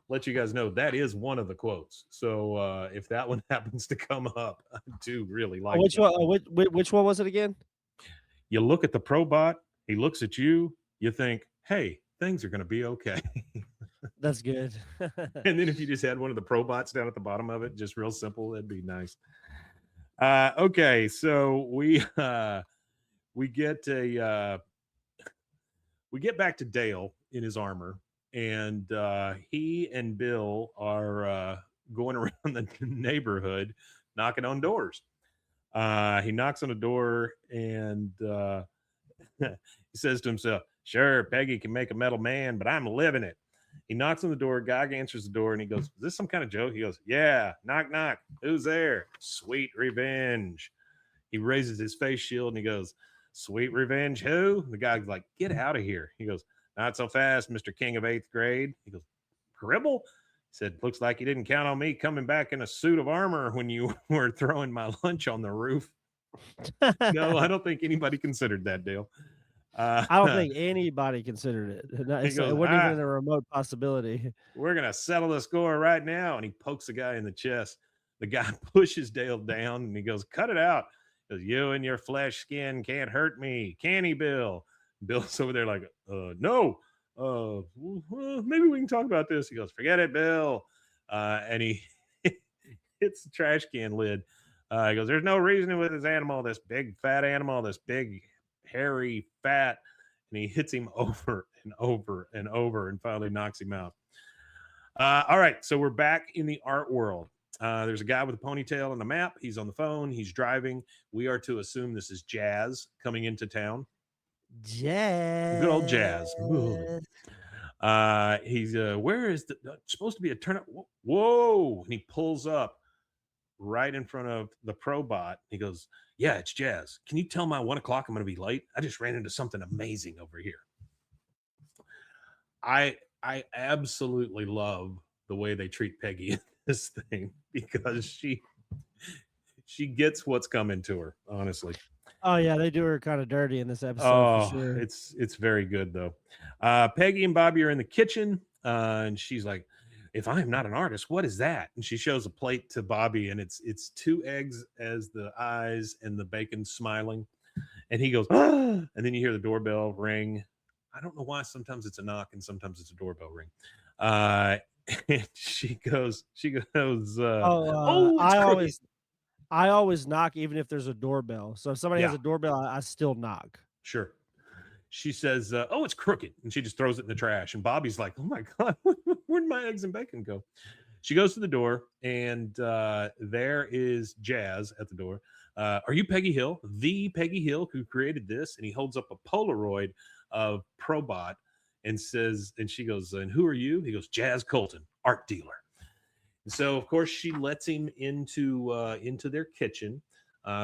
let you guys know that is one of the quotes. So if that one happens to come up, I do really like which it. Which one was it again? You look at the Probot, he looks at you, you think, hey, things are going to be okay. That's good. And then if you just had one of the Probots down at the bottom of it, just real simple, that'd be nice. Okay, so we get back to Dale in his armor, and he and Bill are going around the neighborhood knocking on doors. He knocks on a door and he says to himself, sure, Peggy can make a metal man, but I'm living it. He knocks on the door. Guy answers the door, and he goes, is this some kind of joke? He goes, yeah, knock, knock. Who's there? Sweet revenge. He raises his face shield, and he goes, sweet revenge who? The guy's like, get out of here. He goes, not so fast, Mr. King of 8th grade. He goes, Gribble? He said, looks like you didn't count on me coming back in a suit of armor when you were throwing my lunch on the roof. No, I don't think anybody considered that, Dale. I don't think anybody considered it. It wasn't even a remote possibility. We're going to settle the score right now. And he pokes the guy in the chest. The guy pushes Dale down, and he goes, cut it out. He goes, you and your flesh skin can't hurt me. Can he, Bill? Bill's over there like, no. Maybe we can talk about this. He goes, forget it, Bill. And he hits the trash can lid. He goes, there's no reasoning with this animal, this big fat animal, this big hairy fat. And he hits him over and over and over and finally knocks him out. All right, so we're back in the art world. There's a guy with a ponytail and a map. He's on the phone. He's driving. We are to assume this is Jazz coming into town. Jazz. Good old Jazz. He's where is the supposed to be a turnout? Whoa! And he pulls up right in front of the Probot. He goes, "Yeah, it's Jazz. Can you tell my 1 o'clock I'm going to be late? I just ran into something amazing over here." I absolutely love the way they treat Peggy in this thing because she gets what's coming to her, honestly. Oh yeah, they do her kind of dirty in this episode Oh, for sure. it's very good though. Peggy and Bobby are in the kitchen, and she's like, "If I am not an artist, what is that?" And she shows a plate to Bobby, and it's 2 eggs as the eyes and the bacon smiling. And he goes, "Ah!" And then you hear the doorbell ring. I don't know why. Sometimes it's a knock, and sometimes it's a doorbell ring. And she goes, "Oh, it's crooked." I always knock even if there's a doorbell. So if somebody has Yeah. a doorbell, I still knock. Sure. She says, "Oh, it's crooked," and she just throws it in the trash. And Bobby's like, "Oh my god, where'd my eggs and bacon go?" She goes to the door, and there is Jazz at the door. "Are you Peggy Hill, the Peggy Hill who created this?" And he holds up a Polaroid of Probot and says, and she goes, "And who are you?" He goes, "Jazz Colton, art dealer." And so, of course, she lets him into their kitchen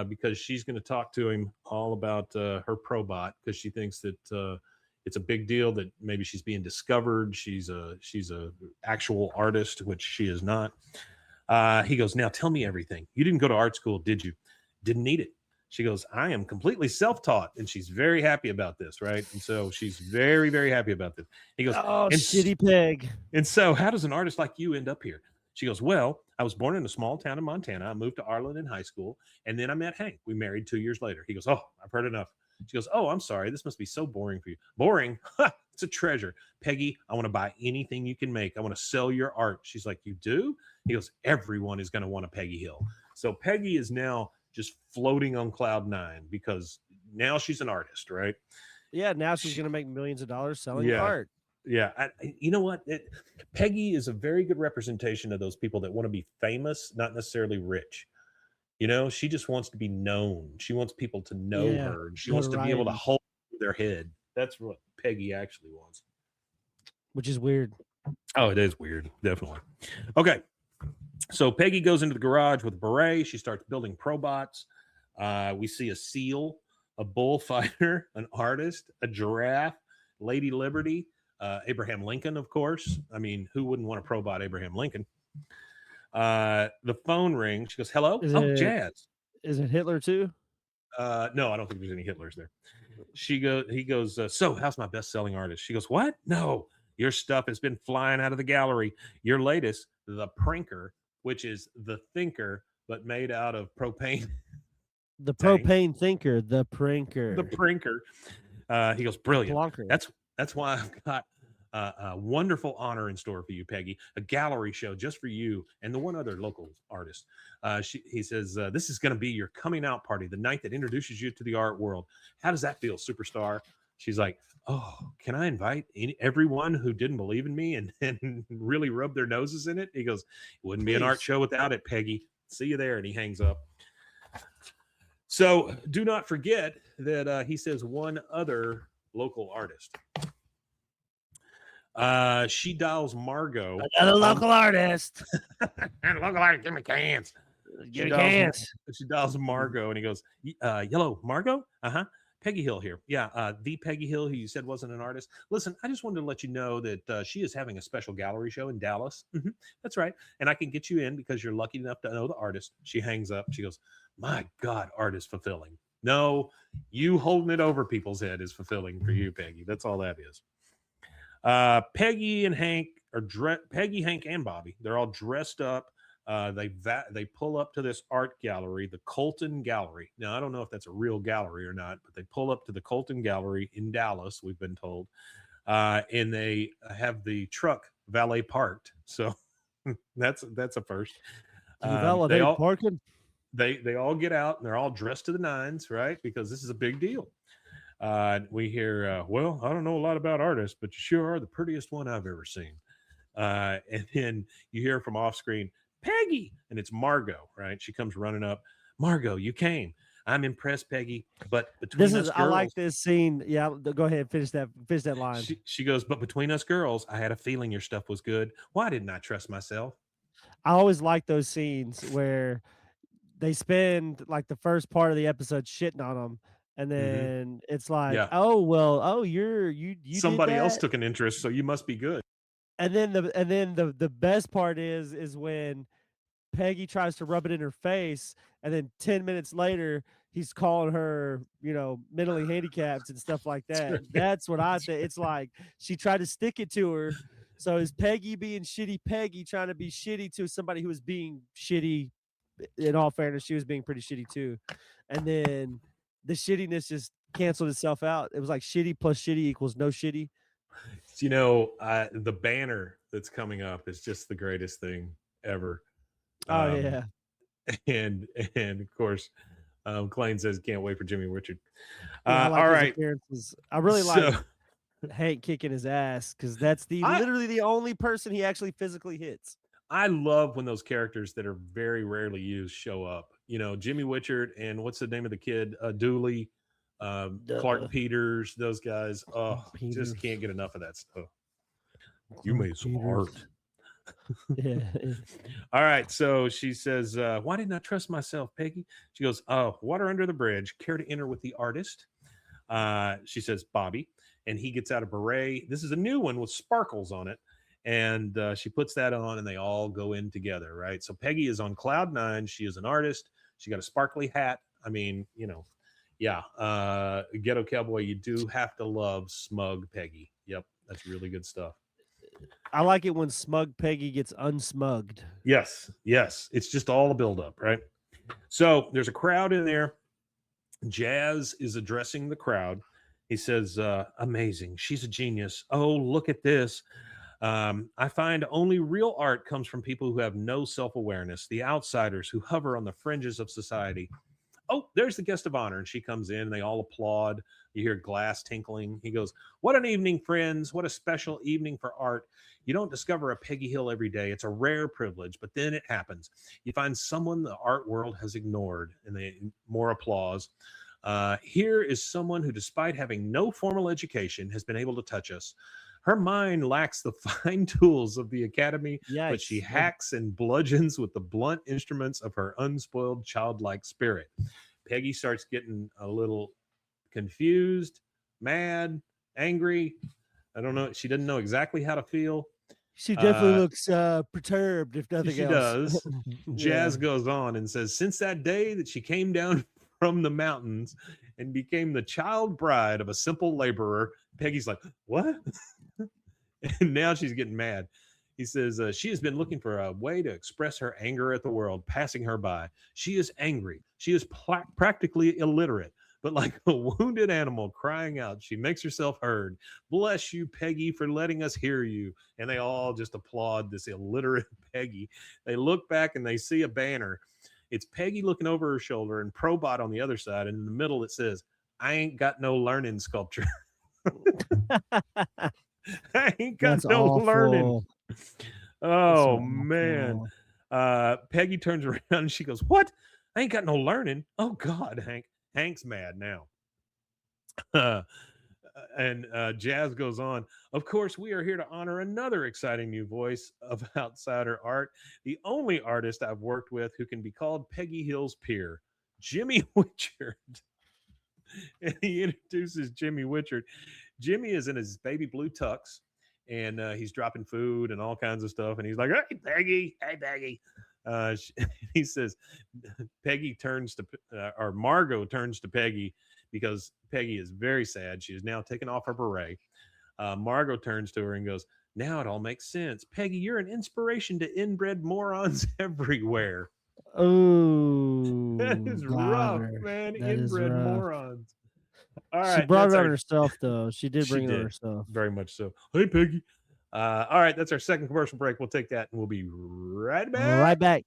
because she's going to talk to him all about her Probot because she thinks that it's a big deal that maybe she's being discovered. She's a actual artist, which she is not. He goes, "Now tell me everything. You didn't go to art school, did you?" "Didn't need it." She goes, "I am completely self-taught," and she's very happy about this, right? And so she's very, very happy about this. He goes, "Oh, shitty pig." And so, how does an artist like you end up here? She goes, "Well, I was born in a small town in Montana. I moved to Arlen in high school, and then I met Hank. We married 2 years later." He goes, "Oh, I've heard enough." She goes, "Oh, I'm sorry. This must be so boring for you." "Boring? It's a treasure. Peggy, I want to buy anything you can make. I want to sell your art." She's like, "You do?" He goes, "Everyone is going to want a Peggy Hill." So Peggy is now just floating on cloud 9 because now she's an artist, right? Yeah, now she's going to make millions of dollars selling art. Yeah, you know what? Peggy is a very good representation of those people that want to be famous, not necessarily rich. You know, she just wants to be known. She wants people to know her, and she wants to be able to hold their head. That's what Peggy actually wants. Which is weird. Oh, it is weird, definitely. Okay, so Peggy goes into the garage with a beret. She starts building Probots. We see a seal, a bullfighter, an artist, a giraffe, Lady Liberty, Abraham Lincoln, of course. I mean, who wouldn't want to Probot Abraham Lincoln? The phone rings. She goes, "Hello?" Jazz. Is it Hitler too? No, I don't think there's any Hitlers there. He goes, "So how's my best-selling artist?" She goes, "What? No, your stuff has been flying out of the gallery. Your latest, the Prinker, which is the thinker, but made out of propane." The propane thinker, the Prinker. The Prinker. He goes, "Brilliant. Plonker. That's why I've got a wonderful honor in store for you, Peggy. A gallery show just for you and the one other local artist." He says, "This is going to be your coming out party, the night that introduces you to the art world. How does that feel, superstar?" She's like, "Oh, can I invite everyone who didn't believe in me and really rub their noses in it?" He goes, "It wouldn't be an art show without it, Peggy. See you there." And he hangs up. So do not forget that he says one other local artist. She dials Margot. Another local artist. Local artist, give me cans. Give me cans. She dials Margot, and he goes, "Hello, Margot? Uh-huh. Peggy Hill here. Yeah, the Peggy Hill who you said wasn't an artist. Listen, I just wanted to let you know that she is having a special gallery show in Dallas." "Mm-hmm, that's right. And I can get you in because you're lucky enough to know the artist." She hangs up. She goes, "My God, art is fulfilling." No, you holding it over people's head is fulfilling for you, Peggy. That's all that is. Peggy and Hank are Peggy, Hank, and Bobby. They're all dressed up. They pull up to this art gallery, the Colton Gallery. Now, I don't know if that's a real gallery or not, but they pull up to the Colton Gallery in Dallas, we've been told, and they have the truck valet parked. So that's a first. Valet parking. They all get out and they're all dressed to the nines, right? Because this is a big deal. We hear, "Well, I don't know a lot about artists, but you sure are the prettiest one I've ever seen." And then you hear from off screen, "Peggy," and it's Margot, right? She comes running up. "Margot, you came. I'm impressed, Peggy, but between This us is girls, I like this scene. Yeah, go ahead, finish that line. she goes, but between us girls, I had a feeling your stuff was good. Why didn't I trust myself? I always like those scenes where they spend like the first part of the episode shitting on them, and then it's like, Yeah. oh well, oh you did Somebody else that. took an interest, so you must be good. And then the best part is when Peggy tries to rub it in her face, and then 10 minutes later he's calling her, mentally handicapped and stuff like that. That's what I think. It's like she tried to stick it to her. So is Peggy being shitty Peggy trying to be shitty to somebody who was being shitty? In all fairness, she was being pretty shitty too. And then the shittiness just canceled itself out. It was like shitty plus shitty equals no shitty. The banner that's coming up is just the greatest thing ever. Oh yeah. And of course, Clayton says can't wait for Jimmy Richard. Yeah, I like all his right. appearances. I really like Hank kicking his ass because that's literally the only person he actually physically hits. I love when those characters that are very rarely used show up. Jimmy Witchard and what's the name of the kid? Dooley, Clark Peters, those guys. Oh, just can't get enough of that stuff. You made some art. Yeah. All right. So she says, why didn't I trust myself, Peggy? She goes, water under the bridge. Care to enter with the artist? She says, Bobby. And he gets out a beret. This is a new one with sparkles on it. And she puts that on and they all go in together, right? So Peggy is on cloud 9. She is an artist. She got a sparkly hat. I mean, Ghetto Cowboy, you do have to love smug Peggy. Yep, that's really good stuff. I like it when smug Peggy gets unsmugged. Yes. It's just all a buildup, right? So there's a crowd in there. Jazz is addressing the crowd. He says, amazing. She's a genius. Oh, look at this. I find only real art comes from people who have no self-awareness, the outsiders who hover on the fringes of society. Oh, there's the guest of honor. And she comes in and they all applaud. You hear glass tinkling. He goes, what an evening, friends. What a special evening for art. You don't discover a Peggy Hill every day. It's a rare privilege, but then it happens. You find someone the art world has ignored, and more applause. Here is someone who, despite having no formal education, has been able to touch us. Her mind lacks the fine tools of the academy, but she hacks and bludgeons with the blunt instruments of her unspoiled childlike spirit. Peggy starts getting a little confused, mad, angry. I don't know. She doesn't know exactly how to feel. She definitely looks perturbed, if nothing else. She does. Jazz goes on and says, since that day that she came down from the mountains and became the child bride of a simple laborer, Peggy's like, what? And now she's getting mad. He says, she has been looking for a way to express her anger at the world, passing her by. She is angry. She is practically illiterate, but like a wounded animal crying out, she makes herself heard. Bless you, Peggy, for letting us hear you. And they all just applaud this illiterate Peggy. They look back and they see a banner. It's Peggy looking over her shoulder and Probot on the other side. And in the middle, it says, I ain't got no learning sculpture. I ain't got no learning. Oh, man. Peggy turns around and she goes, what? I ain't got no learning. Oh, God, Hank. Hank's mad now. And Jazz goes on. Of course, we are here to honor another exciting new voice of outsider art, the only artist I've worked with who can be called Peggy Hill's peer, Jimmy Witchard. And he introduces Jimmy Witchard. Jimmy is in his baby blue tux, and he's dropping food and all kinds of stuff. And he's like, hey, Peggy. Hey, Peggy. He says, Peggy turns to, or Margot turns to Peggy because Peggy is very sad. She has now taken off her beret. Margot turns to her and goes, now it all makes sense. Peggy, you're an inspiration to inbred morons everywhere. Oh, that is rough, man. Inbred morons. All right, she brought it on herself, though. She did bring it on herself. Very much so. Hey, Peggy. All right, that's our second commercial break. We'll take that, and we'll be right back. Right back.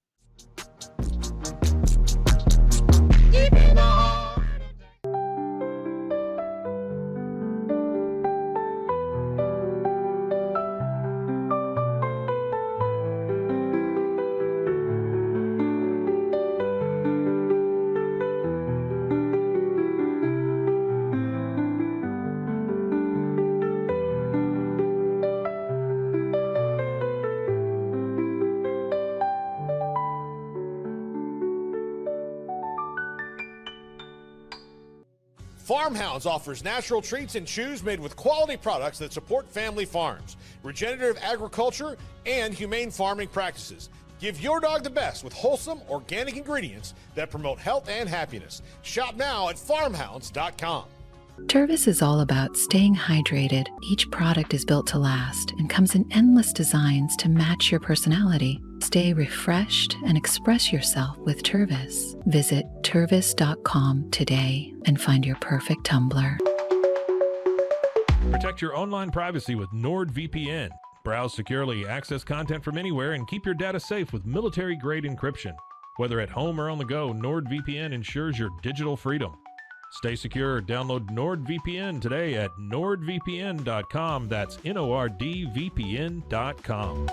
Farmhounds offers natural treats and chews made with quality products that support family farms, regenerative agriculture, and humane farming practices. Give your dog the best with wholesome, organic ingredients that promote health and happiness. Shop now at farmhounds.com. Tervis is all about staying hydrated. Each product is built to last and comes in endless designs to match your personality. Stay refreshed and express yourself with Tervis. Visit tervis.com today and find your perfect tumbler. Protect your online privacy with NordVPN. Browse securely, access content from anywhere, and keep your data safe with military-grade encryption. Whether at home or on the go, NordVPN ensures your digital freedom. Stay secure. Download NordVPN today at nordvpn.com. That's NORDVPN.com.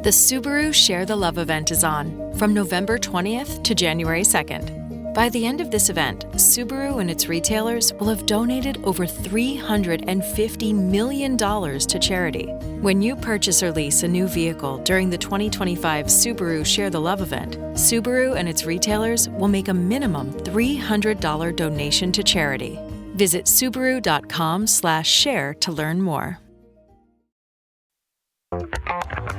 The Subaru Share the Love event is on from November 20th to January 2nd. By the end of this event, Subaru and its retailers will have donated over $350 million to charity. When you purchase or lease a new vehicle during the 2025 Subaru Share the Love event, Subaru and its retailers will make a minimum $300 donation to charity. Visit Subaru.com/share to learn more.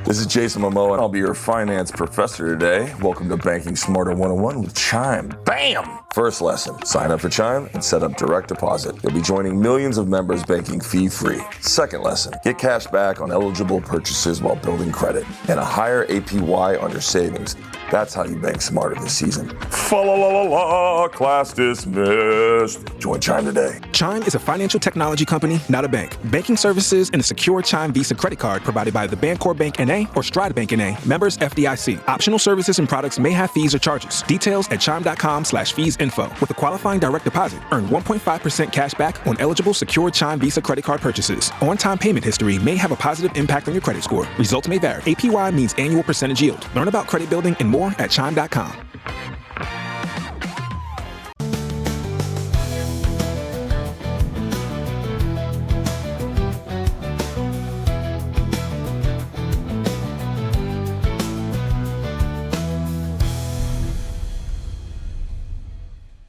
This is Jason Momoa, and I'll be your finance professor today. Welcome to Banking Smarter 101 with Chime. Bam! First lesson, sign up for Chime and set up direct deposit. You'll be joining millions of members banking fee-free. Second lesson, get cash back on eligible purchases while building credit and a higher APY on your savings. That's how you bank smarter this season. Fa-la-la-la-la, class dismissed. Join Chime today. Chime is a financial technology company, not a bank. Banking services and a secure Chime Visa credit card provided by the Bancorp Bank N.A. or Stride Bank N.A. Members FDIC. Optional services and products may have fees or charges. Details at chime.com/fees-info. With a qualifying direct deposit, earn 1.5% cash back on eligible secure Chime Visa credit card purchases. On-time payment history may have a positive impact on your credit score. Results may vary. APY means annual percentage yield. Learn about credit building and more at chime.com.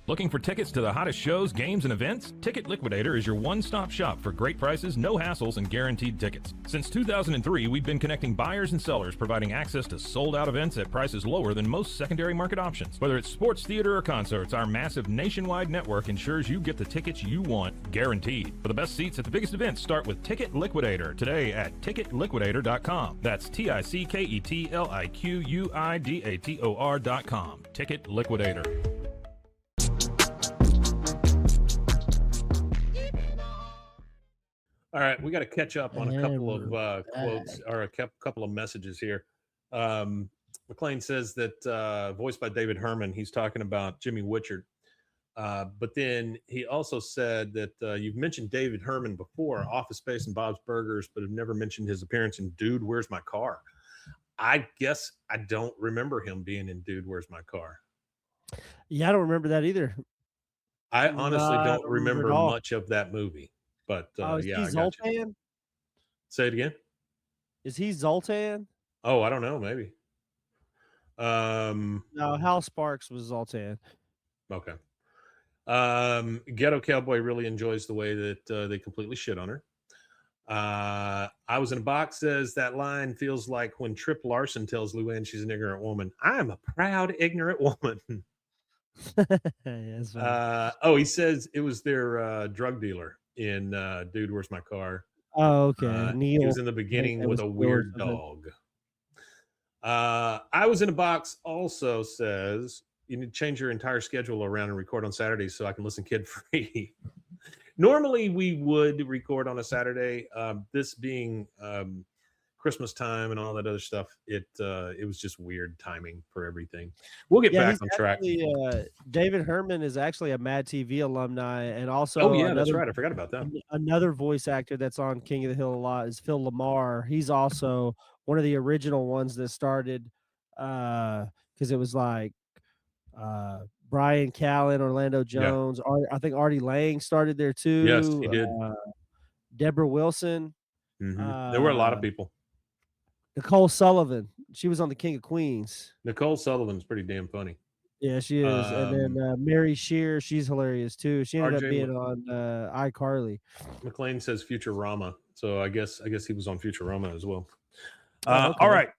Looking for tickets to the hottest shows, games, and events? Ticket Liquidator is your one-stop shop for great prices, no hassles, and guaranteed tickets. Since 2003, we've been connecting buyers and sellers, providing access to sold-out events at prices lower than most secondary market options. Whether it's sports, theater, or concerts, our massive nationwide network ensures you get the tickets you want, guaranteed. For the best seats at the biggest events, start with Ticket Liquidator today at ticketliquidator.com. That's TICKETLIQUIDATOR.com. Ticket Liquidator. All right, we got to catch up on a couple of quotes or a couple of messages here. McLean says that voiced by David Herman, he's talking about Jimmy Witchard. But then he also said that you've mentioned David Herman before, Office Space and Bob's Burgers, but have never mentioned his appearance in Dude, Where's My Car? I guess I don't remember him being in Dude, Where's My Car? Yeah, I don't remember that either. I honestly don't remember at all. much of that movie. But Is yeah, he I got you. Zoltan? Say it again. Is he Zoltan? Oh, I don't know. Maybe. No, Hal Sparks was Zoltan. Okay. Ghetto Cowboy really enjoys the way that they completely shit on her. I was in a box says that line feels like when Trip Larson tells Luann she's an ignorant woman. I'm a proud ignorant woman. Yes. He says it was their drug dealer in Dude, Where's My Car? Oh, okay. He was in the beginning with a weird dog. I was in a box also says you need to change your entire schedule around and record on Saturdays so I can listen kid free. Normally we would record on a Saturday. This being Christmas time and all that other stuff, it was just weird timing for everything. We'll get back on track. David Herman is actually a Mad TV alumni, and also that's right. I forgot about that. Another voice actor that's on King of the Hill a lot is Phil Lamar. He's also one of the original ones that started because it was like Brian Callen, Orlando Jones, I think Artie Lang started there too. Yes, he did. Deborah Wilson. There were a lot of people. Nicole Sullivan. She was on The King of Queens. Nicole Sullivan's pretty damn funny. Yeah, she is. And then Mary Shear, she's hilarious too. She ended up being on iCarly. McLean says Futurama, so I guess he was on Futurama as well. Okay. All right.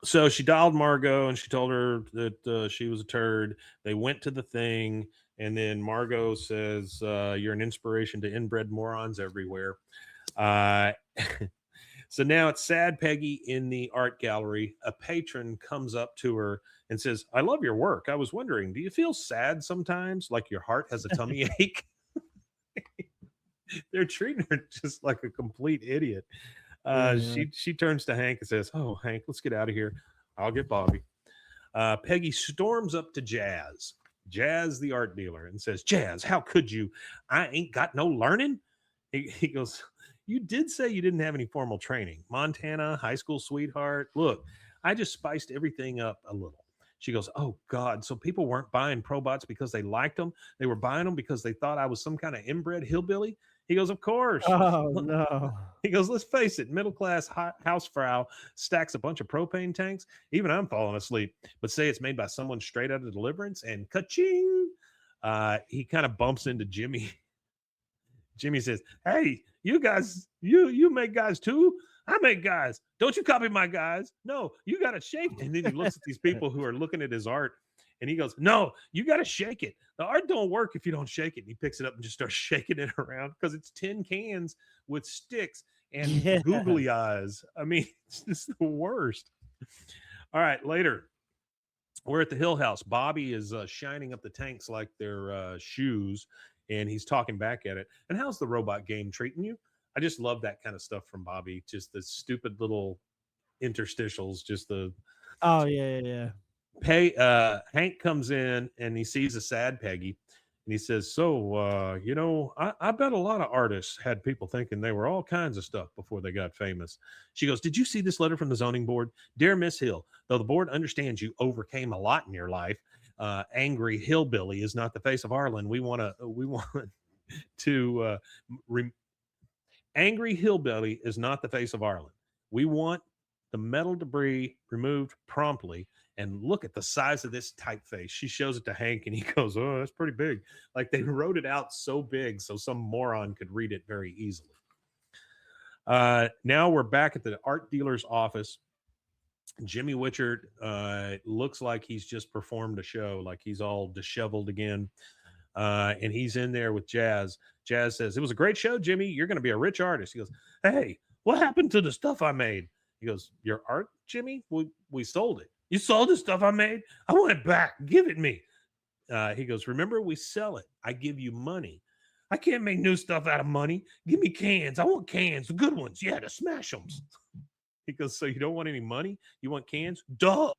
So she dialed Margot and she told her that she was a turd. They went to the thing, and then Margot says, "You're an inspiration to inbred morons everywhere." So now it's sad Peggy in the art gallery. A patron comes up to her and says, "I love your work. I was wondering, do you feel sad sometimes, like your heart has a tummy ache?" They're treating her just like a complete idiot. She turns to Hank and says, "Oh, Hank, let's get out of here. I'll get Bobby." Peggy storms up to Jazz, the art dealer, and says, "Jazz, how could you? I ain't got no learning." He goes, "You did say you didn't have any formal training. Montana, high school sweetheart. Look, I just spiced everything up a little." She goes, "Oh, God, so people weren't buying Probots because they liked them. They were buying them because they thought I was some kind of inbred hillbilly?" He goes, "Of course." Oh, no. He goes, "Let's face it, middle-class housefrau stacks a bunch of propane tanks. Even I'm falling asleep. But say it's made by someone straight out of Deliverance, and ka-ching!" He kind of bumps into Jimmy. Jimmy says, "Hey, you guys, you make guys too? I make guys. Don't you copy my guys. No, you got to shake." And then he looks at these people who are looking at his art, and he goes, "No, you got to shake it. The art don't work if you don't shake it." And he picks it up and just starts shaking it around because it's tin cans with sticks and googly eyes. I mean, it's just the worst. All right, later. We're at the Hill House. Bobby is shining up the tanks like they're shoes, and he's talking back at it. "And how's the robot game treating you?" I just love that kind of stuff from Bobby. Just the stupid little interstitials. Just the Oh yeah. Hank comes in and he sees a sad Peggy, and he says, "So, I bet a lot of artists had people thinking they were all kinds of stuff before they got famous." She goes, "Did you see this letter from the zoning board? Dear Miss Hill, though the board understands you overcame a lot in your life, angry hillbilly is not the face of Ireland. We want to angry hillbilly is not the face of Ireland. We want the metal debris removed promptly. And look at the size of this typeface." She shows it to Hank, and he goes, "Oh, that's pretty big." Like they wrote it out so big so some moron could read it very easily. Now we're back at the art dealer's office. Jimmy Witchard looks like he's just performed a show, like he's all disheveled again. And he's in there with Jazz. Jazz says, "It was a great show, Jimmy. You're going to be a rich artist." He goes, "Hey, what happened to the stuff I made?" He goes, "Your art, Jimmy? We sold it." "You sold the stuff I made? I want it back. Give it me." He goes, "Remember, we sell it. I give you money." "I can't make new stuff out of money. Give me cans. I want cans, the good ones. Yeah, to smash them." He goes, "So you don't want any money? You want cans?" "Duh."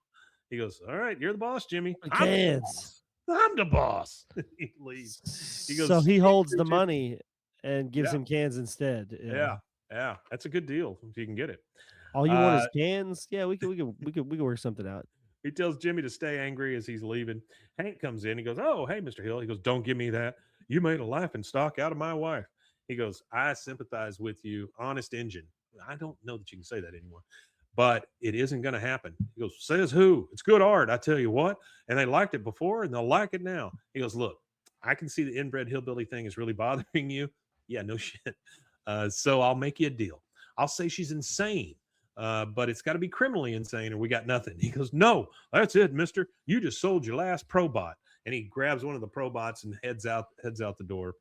He goes, "All right, you're the boss, Jimmy." Cans. I'm the boss." He leaves. He goes, So he holds the money and gives him cans instead. Yeah. That's a good deal if you can get it. All you want is cans? Yeah, we could work something out. He tells Jimmy to stay angry as he's leaving. Hank comes in. He goes, "Oh, hey, Mr. Hill." He goes, "Don't give me that. You made a laughing stock out of my wife." He goes, "I sympathize with you, honest engine." I don't know that you can say that anymore, but it isn't going to happen. He goes, "Says who? It's good art, I tell you what. And they liked it before, and they'll like it now." He goes, "Look, I can see the inbred hillbilly thing is really bothering you." "Yeah, no shit. So I'll make you a deal. I'll say she's insane. But it's got to be criminally insane or we got nothing." He goes, "No, that's it, mister. You just sold your last Probot." And he grabs one of the Probots and heads out the door.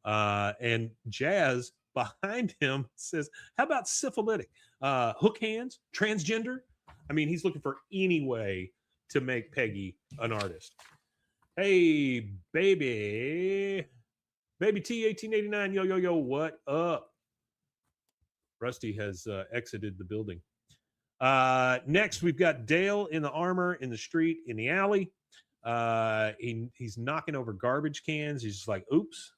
And Jazz behind him says, "How about syphilitic? Hook hands? Transgender?" I mean, he's looking for any way to make Peggy an artist. "Hey, baby T 1889, yo, what up?" Rusty has exited the building. Next, we've got Dale in the armor in the street in the alley. He's knocking over garbage cans. He's just like, oops.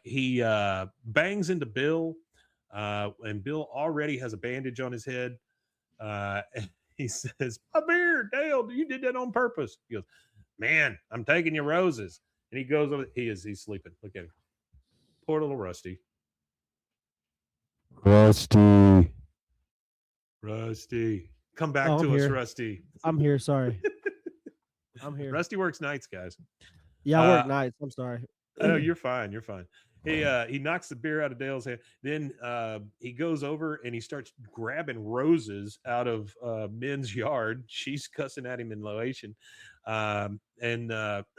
He bangs into Bill, and Bill already has a bandage on his head. And he says, "My beard, Dale, you did that on purpose." He goes, "Man, I'm taking your roses." And he goes over. He's sleeping. Look at him. Poor little Rusty. Rusty. Rusty, come back Oh, I'm to us, here. Rusty. I'm here. Sorry. I'm here. Rusty works nights, guys. Yeah, I work nights. I'm sorry. Oh, you're fine. You're fine. He knocks the beer out of Dale's hand. Then he goes over and he starts grabbing roses out of Min's yard. She's cussing at him in Laotian. And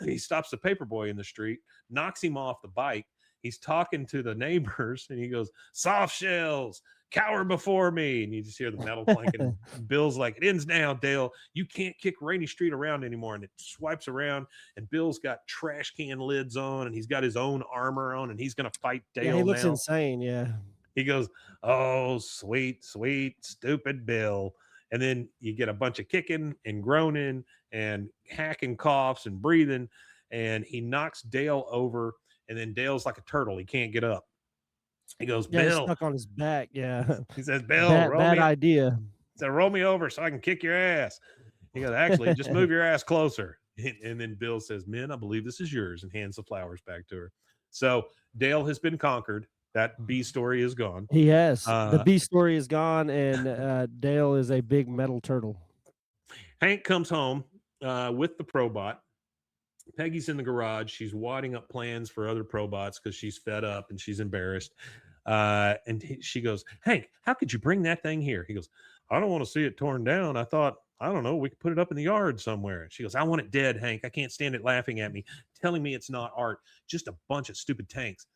he stops the paper boy in the street, knocks him off the bike. He's talking to the neighbors and he goes, "Soft shells, cower before me." And you just hear the metal clanking. Bill's like, "It ends now, Dale. You can't kick Rainy Street around anymore." And it swipes around, and Bill's got trash can lids on, and he's got his own armor on, and he's going to fight Dale Yeah, he looks now. insane. Yeah. He goes, "Oh, sweet, sweet, stupid Bill." And then you get a bunch of kicking and groaning and hacking coughs and breathing. And he knocks Dale over. And then Dale's like a turtle. He can't get up. He goes, Yeah, he's "Bill." stuck on his back. Yeah. He says, "Bill, bad idea. He said, "Roll me over so I can kick your ass." He goes, "Actually, just move your ass closer." And then Bill says, "Men, I believe this is yours," and hands the flowers back to her. So Dale has been conquered. That B story is gone. He has. The B story is gone, and Dale is a big metal turtle. Hank comes home with the Probot. Peggy's in the garage. She's wadding up plans for other Probots because she's fed up and she's embarrassed. She goes, "Hank, how could you bring that thing here?" He goes, "I don't want to see it torn down. I thought, I don't know, we could put it up in the yard somewhere." She goes, "I want it dead, Hank. I can't stand it laughing at me, telling me it's not art, just a bunch of stupid tanks."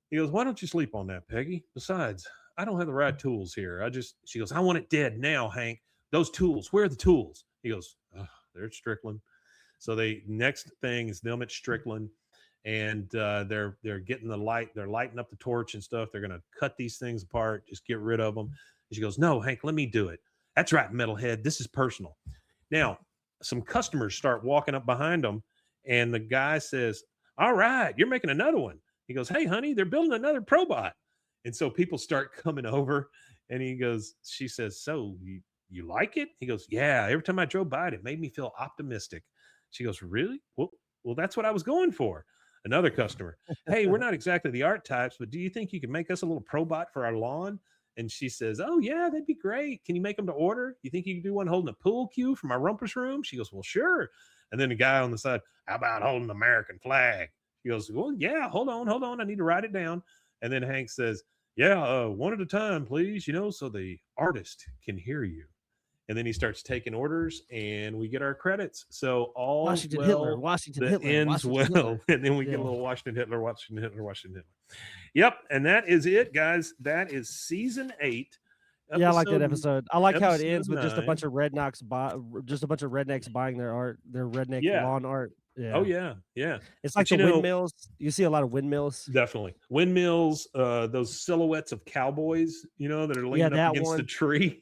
He goes, "Why don't you sleep on that, Peggy? Besides, I don't have the right tools here. She goes, "I want it dead now, Hank. Those tools, where are the tools?" He goes, "They're at Strickland." So next thing is them at Strickland, and they're getting the light. They're lighting up the torch and stuff. They're going to cut these things apart, just get rid of them. And she goes, "No, Hank, let me do it." "That's right, metalhead. This is personal." Now, some customers start walking up behind them, and the guy says, "All right, you're making another one." He goes, "Hey, honey, they're building another Probot." And so people start coming over, and she says, "So you like it?" He goes, "Yeah, every time I drove by it made me feel optimistic." She goes, "Really? Well, that's what I was going for." Another customer, "Hey, we're not exactly the art types, but do you think you could make us a little Probot for our lawn?" And she says, "Oh, yeah, that'd be great. Can you make them to order? You think you could do one holding a pool cue for my rumpus room?" She goes, "Well, sure." And then the guy on the side, "How about holding the American flag?" He goes, "Well, yeah, hold on. I need to write it down." And then Hank says, "Yeah, one at a time, please, so the artist can hear you." And then he starts taking orders, and we get our credits. So all Washington well Hitler, Washington that Hitler, ends Washington well, Hitler. and then we get a little Washington Hitler, Washington Hitler, Washington Hitler. Yep, and that is it, guys. That is season 8. Yeah, I like that episode. I like how it episode ends with just a 9. bunch of rednecks buying their art, their redneck lawn art. Yeah. Oh yeah. It's like But the windmills. You see a lot of windmills. Definitely windmills. Those silhouettes of cowboys, that are leaning up against a tree.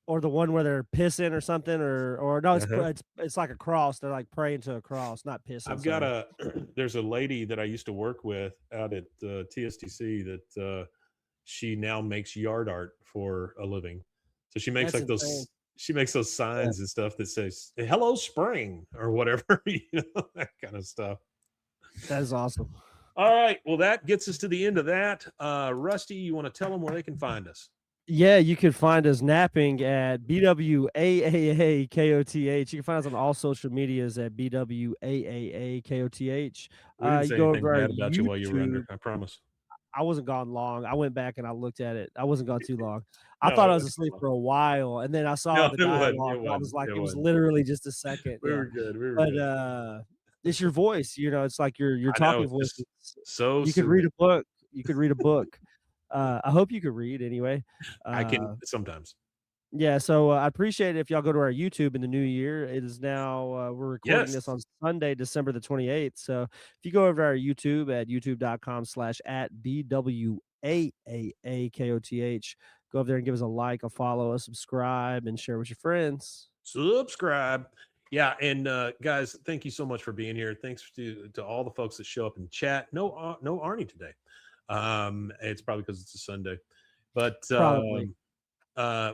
Or the one where they're pissing or something, or no, it's like a cross. They're like praying to a cross, not pissing. I've got there's a lady that I used to work with out at TSTC that she now makes yard art for a living. So she makes she makes those signs and stuff that says "Hello Spring" or whatever, that kind of stuff. That is awesome. All right, well, that gets us to the end of that. Rusty, you want to tell them where they can find us? Yeah, you can find us napping at BWAAAKOTH. You can find us on all social medias at BWAAAKOTH. We didn't say You go anything over our bad about you while you were under. YouTube. I promise. I wasn't gone long. I went back and I looked at it. I wasn't gone too long. I No, thought it I was wasn't asleep long. for a while, and then I saw No, the it wasn't. dialogue. I was like, it was wasn't. literally just a second. We Yeah. were good. We were But good. it's your voice. It's like your I know, talking it's voice. just so You could read a soothing. book. You could read a book. I hope you could read anyway. I can sometimes. Yeah, so I appreciate it if y'all go to our YouTube in the new year. It is now we're recording this on Sunday, December the 28th. So if you go over to our YouTube at youtube.com/@BWAAAKOTH, go over there and give us a like, a follow, a subscribe, and share with your friends. Subscribe. Yeah, and guys, thank you so much for being here. Thanks to all the folks that show up in chat. No Arnie today. It's probably because it's a Sunday, but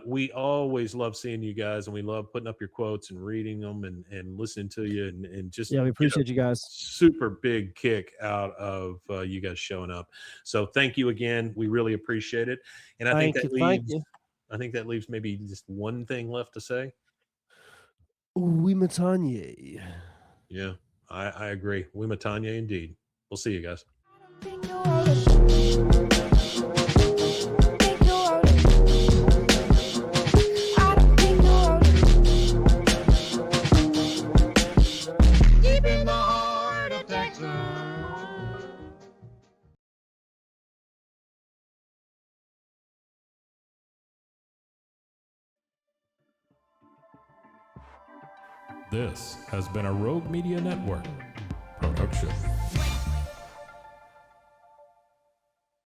we always love seeing you guys, and we love putting up your quotes and reading them and listening to you and just we appreciate you guys. Super big kick out of you guys showing up. So thank you again. We really appreciate it. And I think that leaves I think that leaves maybe just one thing left to say. Oui, Matanye. Yeah, I agree. We Matanye indeed. We'll see you guys. Deep in the heart of Texas. This has been a Rogue Media Network production.